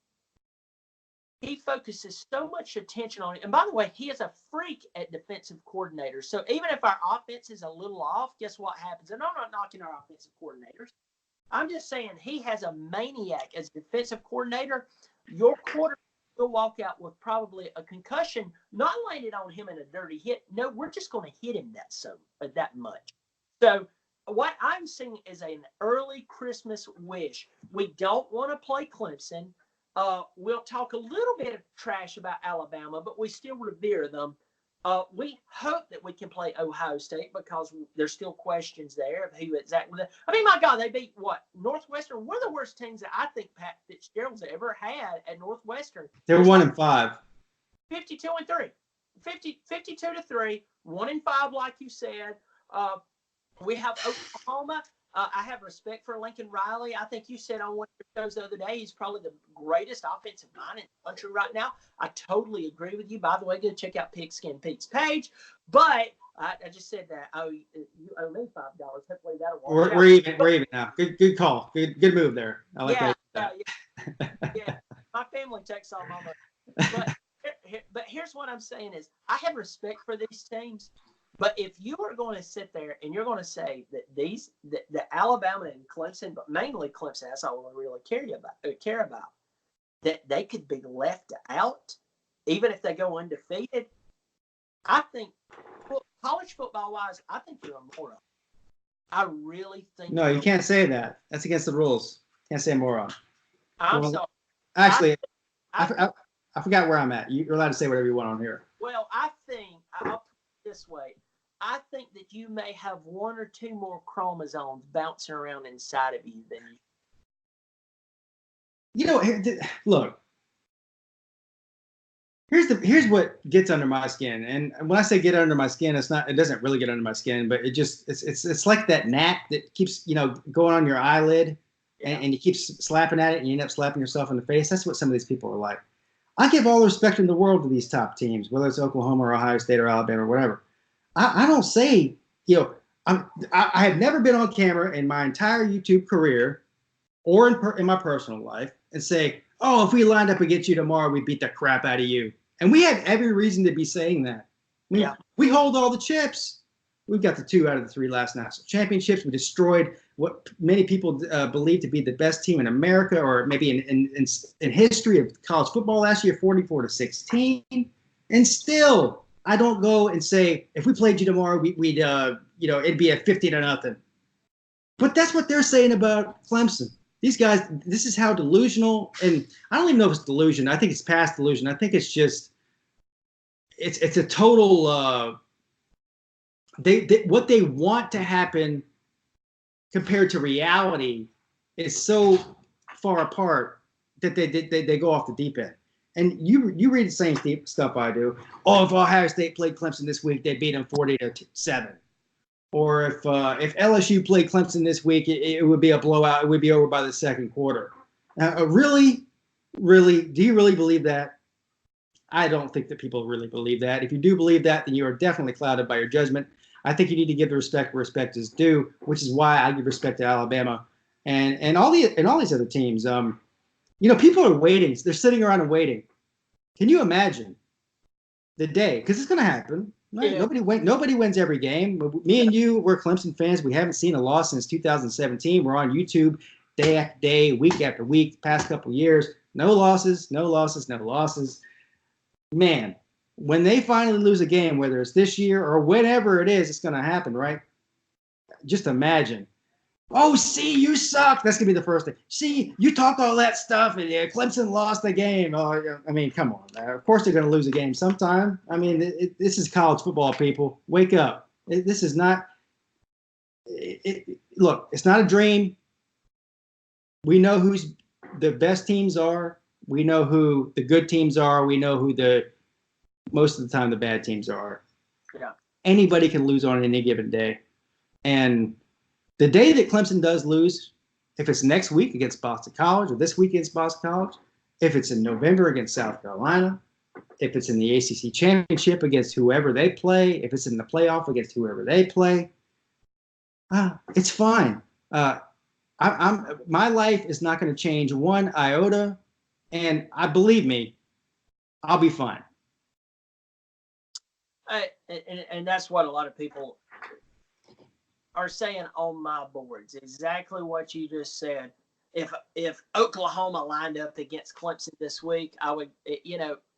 he focuses so much attention on it. And by the way, he is a freak at defensive coordinators. So even if our offense is a little off, guess what happens? And I'm not knocking our offensive coordinators. I'm just saying he has a maniac as a defensive coordinator. Your quarterback will walk out with probably a concussion, not landed on him in a dirty hit. No, we're just going to hit him that much. So what I'm seeing is an early Christmas wish. We don't want to play Clemson. We'll talk a little bit of trash about Alabama, but we still revere them. We hope that we can play Ohio State because there's still questions there of who exactly. I mean, my God, they beat what? Northwestern, one of the worst teams that I think Pat Fitzgerald's ever had at Northwestern. They're 1-5. 52-3. 52-3, 1-5, like you said. We have Oklahoma. I have respect for Lincoln Riley. I think you said on one of your shows the other day, he's probably the greatest offensive mind in the country right now. I totally agree with you. By the way, go check out Pigskin Pete's page. But I just said that. Oh, you owe me $5. Hopefully that'll work. We're even now. Good call. Good move there. I like that. Yeah. My family takes all my money. But here's what I'm saying is I have respect for these teams. But if you are going to sit there and you're going to say that the Alabama and Clemson, but mainly Clemson, that's all we really care about, that they could be left out, even if they go undefeated, I think college football wise, I think you're a moron. I really think. No, you can't say that. That's against the rules. Can't say moron. I'm sorry. Actually, I forgot where I'm at. You're allowed to say whatever you want on here. Well, I think I'll put it this way. I think that you may have one or two more chromosomes bouncing around inside of you than you. You know, look. Here's what gets under my skin, and when I say get under my skin, it doesn't really get under my skin, but it's like that gnat that keeps going on your eyelid, and you keep slapping at it, and you end up slapping yourself in the face. That's what some of these people are like. I give all the respect in the world to these top teams, whether it's Oklahoma or Ohio State or Alabama or whatever. I don't say I have never been on camera in my entire YouTube career or in my personal life and say, oh, if we lined up against you tomorrow, we'd beat the crap out of you. And we had every reason to be saying that. I mean, we hold all the chips. We've got the 2 out of the 3 last national championships. We destroyed what many people believe to be the best team in America, or maybe in history of college football last year, 44-16. And still, I don't go and say, if we played you tomorrow, we'd it'd be a 50-0. But that's what they're saying about Clemson. These guys, this is how delusional, and I don't even know if it's delusion. I think it's past delusion. I think it's just, it's a total, what they want to happen compared to reality is so far apart that they go off the deep end. And you read the same stuff I do. Oh, if Ohio State played Clemson this week, they beat them 40-7. Or if LSU played Clemson this week, it would be a blowout. It would be over by the second quarter. Really, do you really believe that? I don't think that people really believe that. If you do believe that, then you are definitely clouded by your judgment. I think you need to give the respect where respect is due, which is why I give respect to Alabama and all these other teams. People are waiting. They're sitting around and waiting. Can you imagine the day? Because it's going to happen. Right? Yeah. Nobody wins every game. Me and you, we're Clemson fans. We haven't seen a loss since 2017. We're on YouTube day after day, week after week, past couple of years. No losses. Man, when they finally lose a game, whether it's this year or whenever it is, it's going to happen, right? Just imagine. Oh, see, you suck. That's going to be the first thing. See, you talk all that stuff, and Clemson lost the game. Oh, I mean, come on. Of course they're going to lose a game sometime. I mean, this is college football, people. Wake up. This is not look, it's not a dream. We know who's the best teams are. We know who the good teams are. We know who most of the time the bad teams are. Yeah. Anybody can lose on any given day. And the day that Clemson does lose, if it's next week against Boston College or this week against Boston College, if it's in November against South Carolina, if it's in the ACC championship against whoever they play, if it's in the playoff against whoever they play, it's fine. My life is not going to change one iota, and believe me, I'll be fine. And that's what a lot of people are saying on my boards. Exactly what you just said. If Oklahoma lined up against Clemson this week, I would,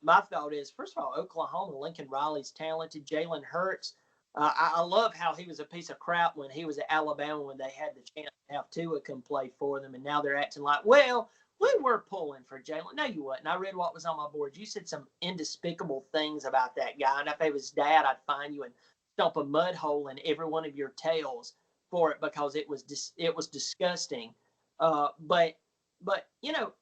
my thought is, first of all, Oklahoma, Lincoln Riley's talented. Jalen Hurts, I love how he was a piece of crap when he was at Alabama when they had the chance to have Tua come play for them, and now they're acting like, well, we were pulling for Jalen. No, you wasn't. I read what was on my board. You said some indespicable things about that guy, and if it was Dad, I'd find you and stomp a mud hole in every one of your tails for it because it was disgusting. But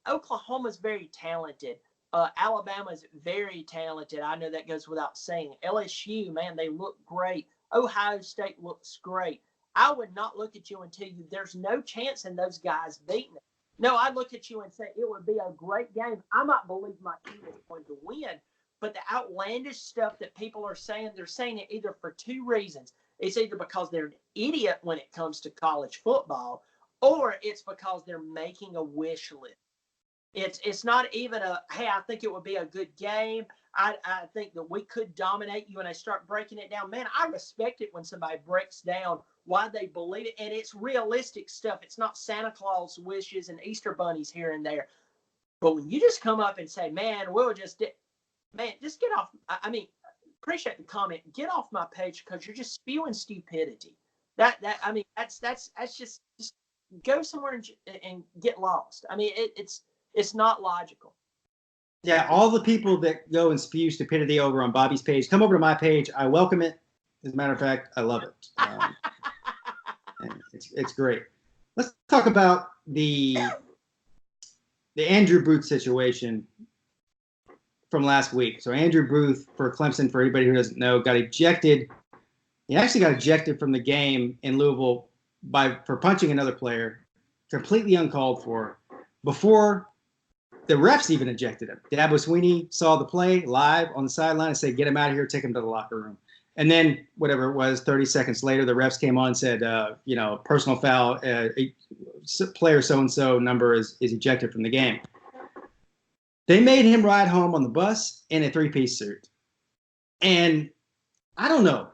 Oklahoma's very talented. Alabama's very talented. I know that goes without saying. LSU, man, they look great. Ohio State looks great. I would not look at you and tell you there's no chance in those guys beating them. No, I'd look at you and say it would be a great game. I might believe my team is going to win. But the outlandish stuff that people are saying, they're saying it either for two reasons. It's either because they're an idiot when it comes to college football, or it's because they're making a wish list. It's not even hey, I think it would be a good game. I think that we could dominate you, and I start breaking it down. Man, I respect it when somebody breaks down why they believe it, and it's realistic stuff. It's not Santa Claus wishes and Easter bunnies here and there. But when you just come up and say, man, just get off. I mean, appreciate the comment. Get off my page because you're just spewing stupidity. That's just go somewhere and get lost. I mean, it's not logical. Yeah, all the people that go and spew stupidity over on Bobby's page, come over to my page. I welcome it. As a matter of fact, I love it. And it's great. Let's talk about the Andrew Booth situation from last week. So Andrew Booth for Clemson, for anybody who doesn't know, got ejected. He actually got ejected from the game in Louisville for punching another player, completely uncalled for, before the refs even ejected him. Dabo Swinney saw the play live on the sideline and said, "Get him out of here, take him to the locker room." And then whatever it was, 30 seconds later, the refs came on and said, personal foul, player so-and-so number is ejected from the game. They made him ride home on the bus in a three-piece suit. And I don't know.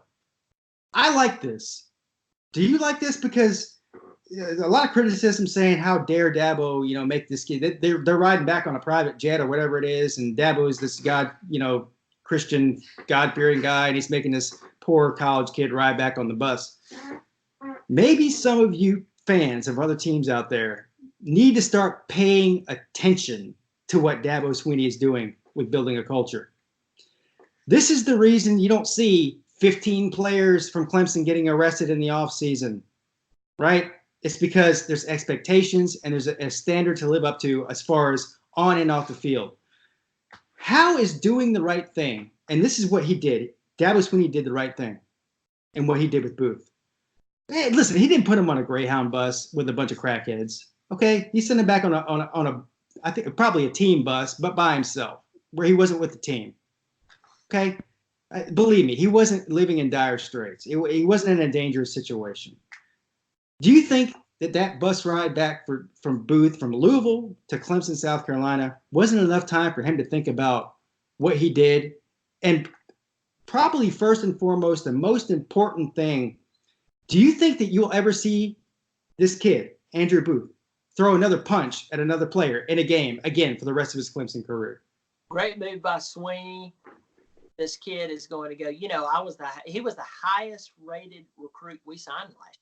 I like this. Do you like this? Because a lot of criticism saying how dare Dabo, make this kid. They're riding back on a private jet or whatever it is, and Dabo is this Christian, God-fearing guy, and he's making this poor college kid ride back on the bus. Maybe some of you fans of other teams out there need to start paying attention to what Dabo Swinney is doing with building a culture. This is the reason you don't see 15 players from Clemson getting arrested in the offseason, right? It's because there's expectations and there's a standard to live up to as far as on and off the field. How is doing the right thing? And this is what he did. Dabo Swinney did the right thing and what he did with Booth. Hey, listen, he didn't put him on a Greyhound bus with a bunch of crackheads. Okay, he sent him back on a I think probably a team bus, but by himself, where he wasn't with the team. Okay, believe me, he wasn't living in dire straits. He wasn't in a dangerous situation. Do you think that bus ride back from Booth, from Louisville to Clemson, South Carolina, wasn't enough time for him to think about what he did? And probably first and foremost, the most important thing, do you think that you'll ever see this kid, Andrew Booth, throw another punch at another player in a game again for the rest of his Clemson career? Great move by Swinney. This kid is going to go. He was the highest rated recruit we signed last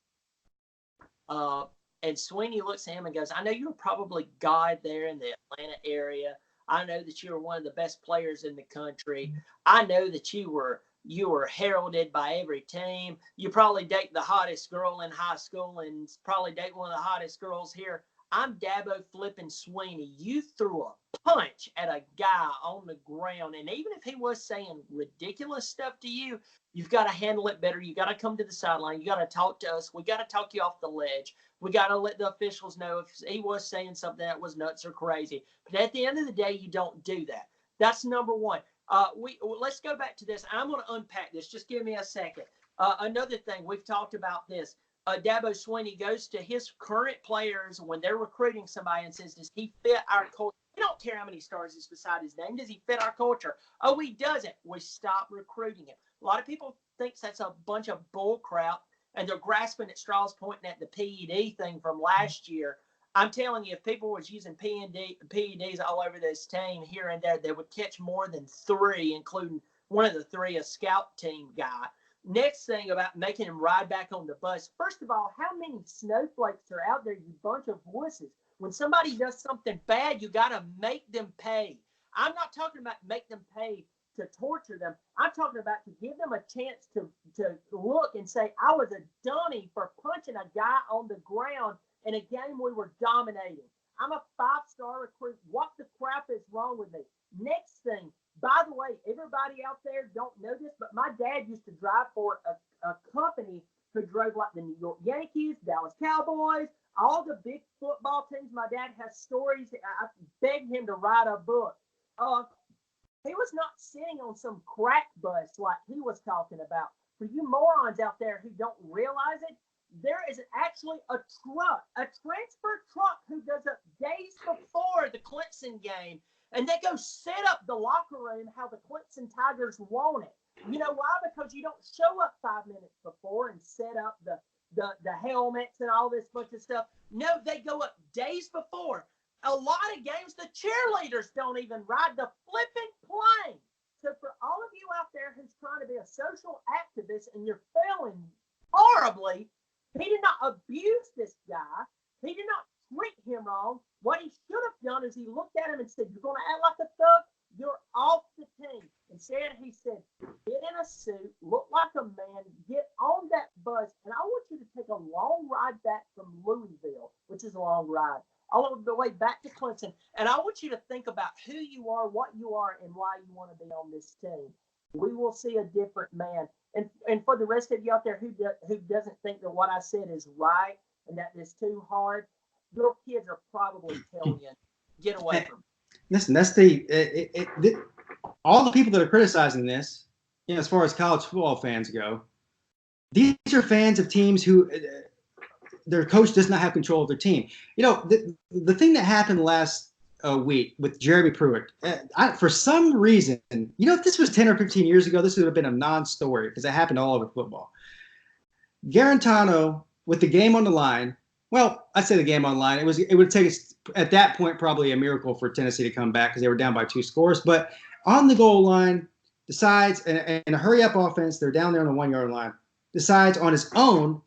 year. And Swinney looks at him and goes, "I know you were probably God there in the Atlanta area. I know that you were one of the best players in the country. I know that you were heralded by every team. You probably date the hottest girl in high school and probably date one of the hottest girls here. I'm Dabo flipping Swinney. You threw a punch at a guy on the ground. And even if he was saying ridiculous stuff to you, you've got to handle it better. You got to come to the sideline. You got to talk to us. We got to talk you off the ledge. We got to let the officials know if he was saying something that was nuts or crazy. But at the end of the day, you don't do that. That's number one. Let's go back to this. I'm going to unpack this. Just give me a second. Another thing, we've talked about this. Dabo Swinney goes to his current players when they're recruiting somebody and says, "Does he fit our culture?" We don't care how many stars is beside his name. Does he fit our culture? Oh, he doesn't. We stop recruiting him. A lot of people think that's a bunch of bull crap, and they're grasping at straws pointing at the PED thing from last year. I'm telling you, if people was using PEDs all over this team here and there, they would catch more than 3, including one of the 3, a scout team guy. Next thing about making him ride back on the bus. First of all, how many snowflakes are out there, you bunch of wusses? When somebody does something bad, you got to make them pay. I'm not talking about make them pay to torture them. I'm talking about to give them a chance to look and say, "I was a dummy for punching a guy on the ground in a game we were dominating. I'm a 5-star recruit. What the crap is wrong with me?" Next thing, by the way, everybody out there don't know this, but my dad used to drive for a company who drove like the New York Yankees, Dallas Cowboys, all the big football teams. My dad has stories. I begged him to write a book. He was not sitting on some crack bus like he was talking about. For you morons out there who don't realize it, there is actually a transfer truck who does up days before the Clemson game, and they go set up the locker room how the Clemson Tigers want it. You know why? Because you don't show up 5 minutes before and set up the helmets and all this bunch of stuff. No, they go up days before. A lot of games, the cheerleaders don't even ride the flipping plane. So for all of you out there who's trying to be a social activist and you're failing horribly, he did not abuse this guy. He did not treat him wrong. What he should have done is he looked at him and said, "You're going to act like a thug? Instead, he said, get in a suit, look like a man, get on that bus, and I want you to take a long ride back from Louisville, which is a long ride, all over the way back to Clemson. And I want you to think about who you are, what you are, and why you want to be on this team. We will see a different man. And for the rest of you out there who doesn't think that what I said is right and that it's too hard, your kids are probably telling you, get away from me. Listen, that's all the people that are criticizing this, as far as college football fans go, these are fans of teams who their coach does not have control of their team. The thing that happened last week with Jeremy Pruitt, for some reason, if this was 10 or 15 years ago, this would have been a non-story because it happened all over football. Garantano, with the game on the line, well, I say the game on the line, it would take us at that point probably a miracle for Tennessee to come back because they were down by 2 scores. But on the goal line, decides, in a hurry-up offense, they're down there on the 1-yard line, decides on his own,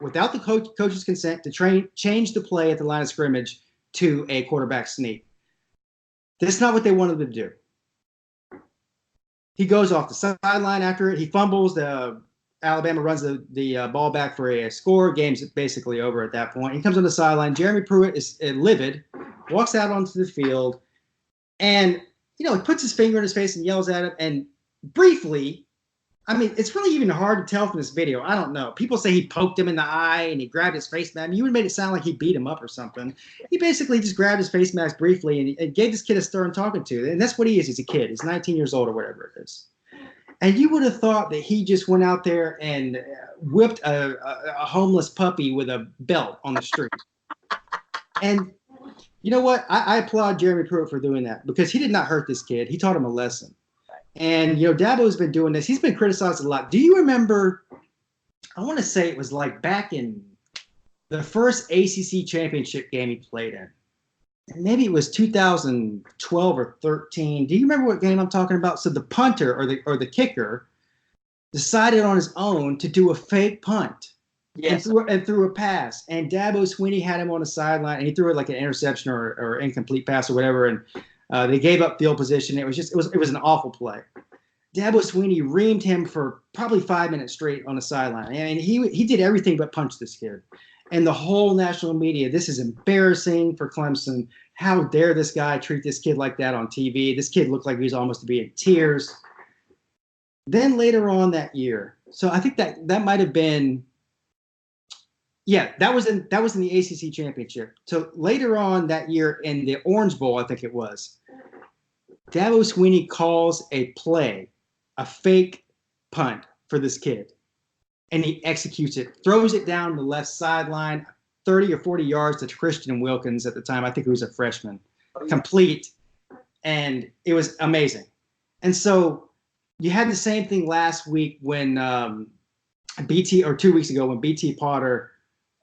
without the coach's consent, to change the play at the line of scrimmage to a quarterback sneak. That's not what they wanted to do. He goes off the sideline after it. He fumbles. Alabama runs the ball back for a score. Game's basically over at that point. He comes on the sideline. Jeremy Pruitt is livid, walks out onto the field, and he puts his finger in his face and yells at him. And briefly, it's really even hard to tell from this video. I don't know. People say he poked him in the eye and he grabbed his face mask. You would have made it sound like he beat him up or something. He basically just grabbed his face mask briefly and gave this kid a stern talking to. And that's what he is. He's a kid. He's 19 years old or whatever it is. And you would have thought that he just went out there and whipped a homeless puppy with a belt on the street. And you know what? I applaud Jeremy Pruitt for doing that because he did not hurt this kid. He taught him a lesson. And, Dabo's been doing this. He's been criticized a lot. Do you remember, I want to say it was like back in the first ACC championship game he played in. And maybe it was 2012 or 13. Do you remember what game I'm talking about? So the punter or the kicker decided on his own to do a fake punt. Yes. And threw a pass. And Dabo Swinney had him on the sideline, and he threw it like an interception or incomplete pass or whatever. And they gave up field position. It was an awful play. Dabo Swinney reamed him for probably 5 minutes straight on the sideline. And he did everything but punch this kid. And the whole national media, this is embarrassing for Clemson. How dare this guy treat this kid like that on TV? This kid looked like he was almost to be in tears. Then later on that year, so I think that might have been, that was in the ACC championship. So later on that year in the Orange Bowl, I think it was, Dabo Swinney calls a play, a fake punt for this kid. And he executes it, throws it down the left sideline, 30 or 40 yards to Christian Wilkins at the time. I think he was a freshman. Complete. And it was amazing. And so you had the same thing last week when 2 weeks ago when BT Potter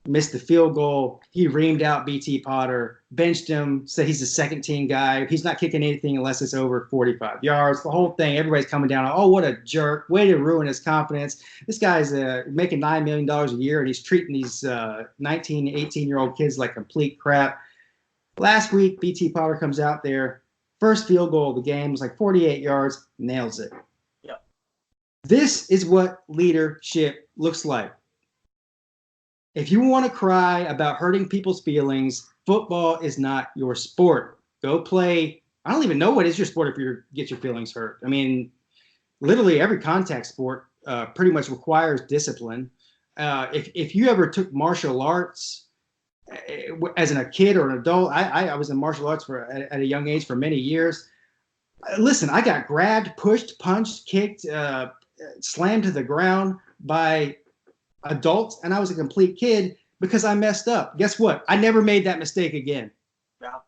missed the field goal. He reamed out BT Potter, benched him, said he's a second-team guy. He's not kicking anything unless it's over 45 yards. The whole thing, everybody's coming down. Oh, what a jerk. Way to ruin his confidence. This guy's making $9 million a year, and he's treating these 19, 18-year-old kids like complete crap. Last week, BT Potter comes out there. First field goal of the game was like 48 yards, nails it. Yep. This is what leadership looks like. If you want to cry about hurting people's feelings, football is not your sport. Go play. I don't even know what is your sport if you get your feelings hurt. Literally every contact sport pretty much requires discipline. If you ever took martial arts as a kid or an adult, I was in martial arts at a young age for many years. Listen, I got grabbed, pushed, punched, kicked, slammed to the ground by adults, and I was a complete kid because I messed up. Guess what? I never made that mistake again. Yeah.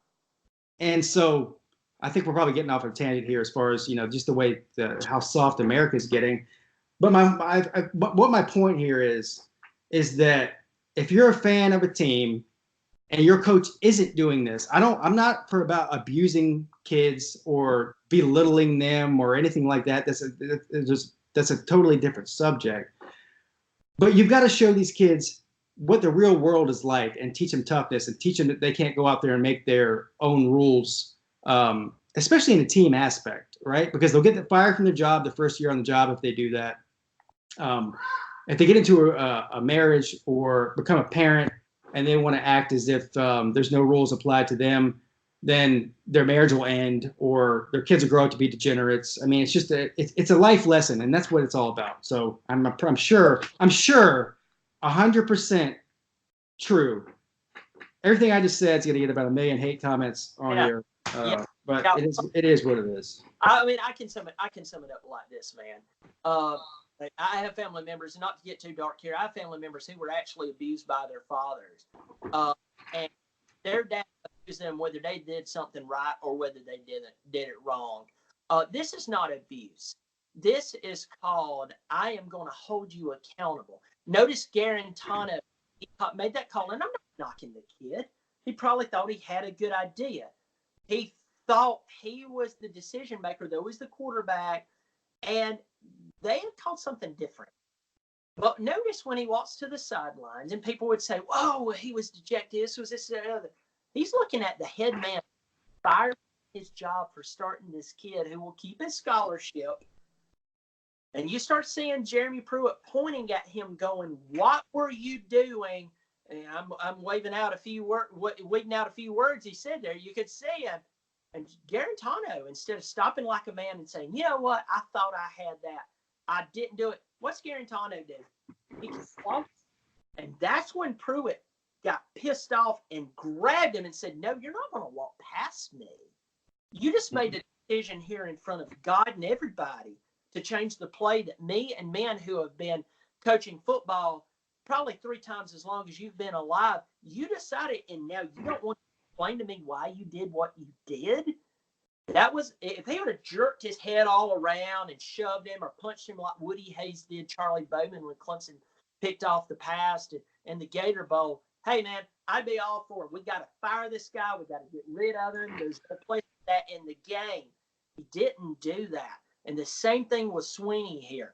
And so I think we're probably getting off a tangent here as far as, just the way how soft America's getting. But what my point here is that if you're a fan of a team and your coach isn't doing this, I'm not about abusing kids or belittling them or anything like that. That's a totally different subject. But you've got to show these kids what the real world is like and teach them toughness and teach them that they can't go out there and make their own rules, especially in the team aspect. right? Because they'll get fired from their job the first year on the job if they do that. If they get into a marriage or become a parent and they want to act as if there's no rules applied to them, then their marriage will end or their kids will grow up to be degenerates. I mean, it's just it's a life lesson, and that's what it's all about. So I'm sure 100% true. Everything I just said is going to get about 1 million hate comments on here, but it is what it is. I mean, I can sum it up like this, man. I have family members, not to get too dark here. I have family members who were actually abused by their fathers, and their dad abused them whether they did something right or whether they did it wrong. This is not abuse. This is called, I am going to hold you accountable. Notice Garantano, he made that call, and I'm not knocking the kid. He probably thought he had a good idea. He thought he was the decision maker, though he's the quarterback, and they had called something different. But notice when he walks to the sidelines, and people would say, "Whoa, he was dejected. This was this and the other." He's looking at the head man fired his job for starting this kid who will keep his scholarship. And you start seeing Jeremy Pruitt pointing at him, going, "What were you doing?" And I'm waving out a few words he said there. You could see him. And Garantano, instead of stopping like a man and saying, "You know what? I thought I had that. I didn't do it." What's Garantano do? He slumped. And that's when Pruitt got pissed off and grabbed him and said, "No, you're not going to walk past me. You just made a decision here in front of God and everybody to change the play that me and men who have been coaching football probably 3 times as long as you've been alive, you decided, and now you don't want to explain to me why you did what you did." That was, if he would have jerked his head all around and shoved him or punched him like Woody Hayes did Charlie Bowman when Clemson picked off the pass and the Gator Bowl, hey, man, I'd be all for it. We got to fire this guy. We got to get rid of him. There's no place for that in the game. He didn't do that. And the same thing with Sweeney here.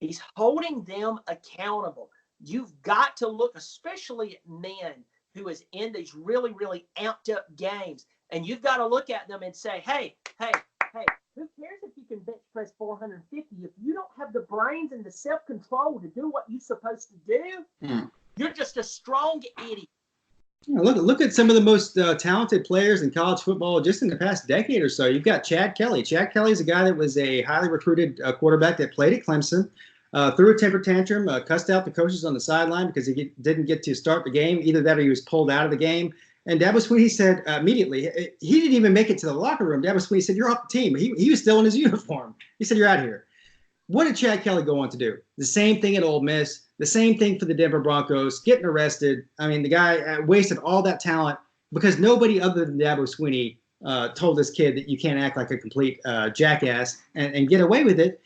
He's holding them accountable. You've got to look, especially at men who is in these really, really amped up games. And you've got to look at them and say, hey, who cares if you can bench press 450 if you don't have the brains and the self-control to do what you're supposed to do? You're just a strong idiot. Look at some of the most talented players in college football just in the past decade or so. You've got Chad Kelly. Chad Kelly is a guy that was a highly recruited quarterback that played at Clemson, threw a temper tantrum, cussed out the coaches on the sideline because he didn't get to start the game. Either that or he was pulled out of the game. And Dabo Swinney said immediately, he didn't even make it to the locker room. Dabo Swinney said, "You're off the team." He was still in his uniform. He said, "You're out of here." What did Chad Kelly go on to do? The same thing at Ole Miss, the same thing for the Denver Broncos, getting arrested. I mean, the guy wasted all that talent because nobody other than Dabo Swinney told this kid that you can't act like a complete jackass and get away with it.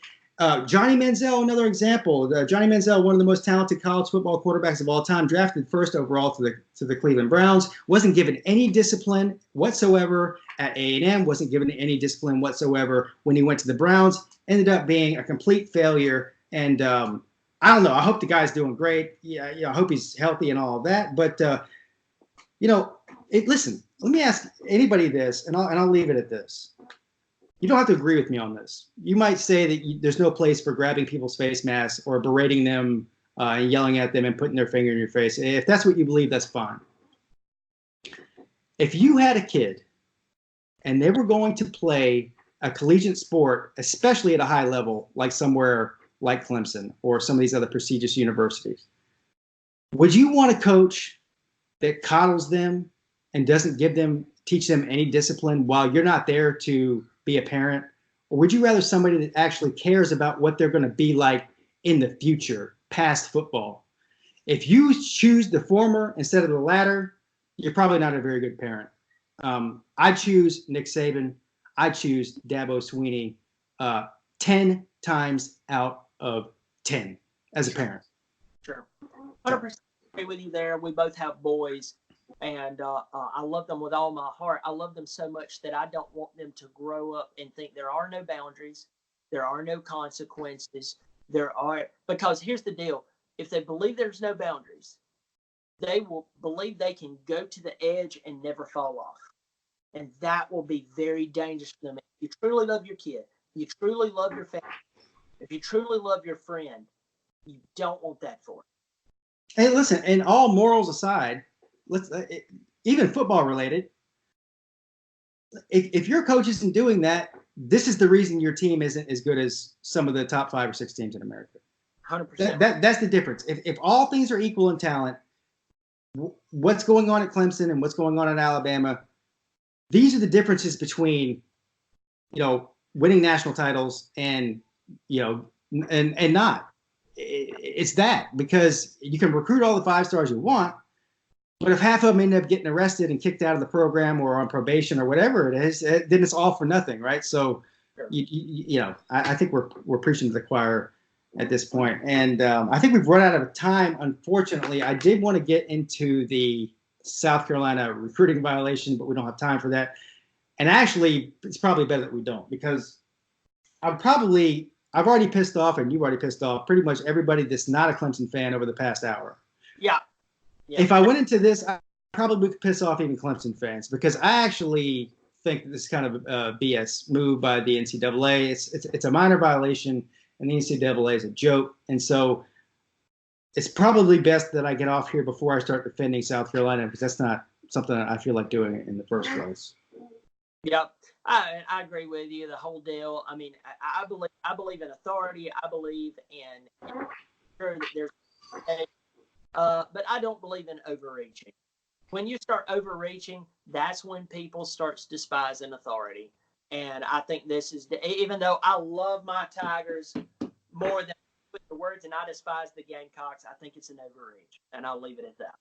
Johnny Manziel, another example. Johnny Manziel, one of the most talented college football quarterbacks of all time, drafted first overall to the Cleveland Browns, wasn't given any discipline whatsoever at A&M, wasn't given any discipline whatsoever when he went to the Browns, ended up being a complete failure. And I don't know. I hope the guy's doing great. Yeah, I hope he's healthy and all of that. But, listen, let me ask anybody this, and I'll leave it at this. You don't have to agree with me on this. You might say that there's no place for grabbing people's face masks or berating them and yelling at them and putting their finger in your face. If that's what you believe, that's fine. If you had a kid and they were going to play a collegiate sport, especially at a high level, like somewhere like Clemson or some of these other prestigious universities, would you want a coach that coddles them and doesn't teach them any discipline while you're not there to be a parent? Or would you rather somebody that actually cares about what they're going to be like in the future, past football? If you choose the former instead of the latter, you're probably not a very good parent. I choose Nick Saban. I choose Dabo Swinney 10 times out of 10 as a parent. Sure. 100% agree with you there. We both have boys. And I love them with all my heart. I love them so much that I don't want them to grow up and think there are no boundaries, there are no consequences, because here's the deal. If they believe there's no boundaries, they will believe they can go to the edge and never fall off. And that will be very dangerous for them. If you truly love your kid, you truly love your family, if you truly love your friend, you don't want that for it. Hey, listen, and all morals aside, let's even football related. If your coach isn't doing that, this is the reason your team isn't as good as some of the top 5 or 6 teams in America. 100%. That's the difference. If all things are equal in talent, what's going on at Clemson and what's going on at Alabama, these are the differences between, winning national titles and, and not. It's that, because you can recruit all the 5 stars you want, but if half of them end up getting arrested and kicked out of the program or on probation or whatever it is, then it's all for nothing, right? So, sure. I think we're preaching to the choir at this point. And I think we've run out of time, unfortunately. I did want to get into the South Carolina recruiting violation, but we don't have time for that. And actually, it's probably better that we don't, because I've already pissed off, and you've already pissed off pretty much everybody that's not a Clemson fan over the past hour. Yeah. If I went into this, I probably would piss off even Clemson fans, because I actually think that this is kind of a BS move by the NCAA. It's a minor violation, and the NCAA is a joke. And so it's probably best that I get off here before I start defending South Carolina, because that's not something I feel like doing in the first place. Yep. I agree with you. The whole deal. I mean, I believe in authority. I believe in sure that there's but I don't believe in overreaching. When you start overreaching, that's when people start despising authority. And I think this is even though I love my Tigers more than with the words, and I despise the Gamecocks, I think it's an overreach, and I'll leave it at that.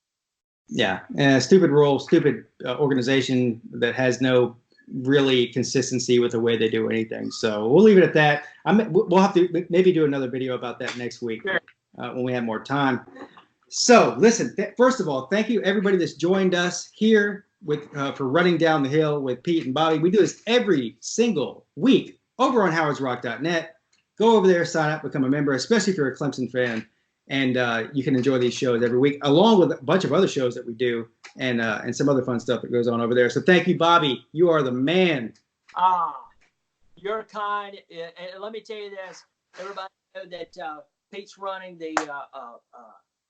Yeah, stupid rule, stupid organization that has no really consistency with the way they do anything. So we'll leave it at that. We'll have to maybe do another video about that next week. Sure. When we have more time. So listen, first of all, thank you everybody that's joined us here with for Running Down the Hill with Pete and Bobby. We do this every single week over on howardsrock.net. Go over there, sign up, become a member, especially if you're a Clemson fan, and you can enjoy these shows every week, along with a bunch of other shows that we do, and some other fun stuff that goes on over there. So thank you, Bobby. You are the man. You're kind. And let me tell you this: everybody know that Pete's running the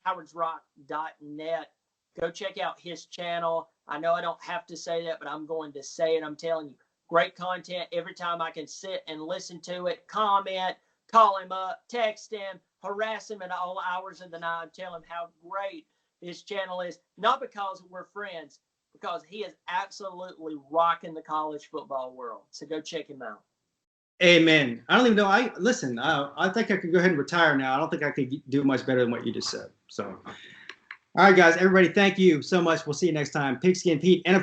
howardsrock.net. Go check out his channel. I know I don't have to say that, but I'm going to say it. I'm telling you, great content. Every time I can sit and listen to it, comment, call him up, text him, harass him at all hours of the night, tell him how great his channel is. Not because we're friends, because he is absolutely rocking the college football world. So go check him out. Amen. I don't even know. I think I could go ahead and retire now. I don't think I could do much better than what you just said. So, all right, guys, everybody, thank you so much. We'll see you next time. Pigskin Pete, and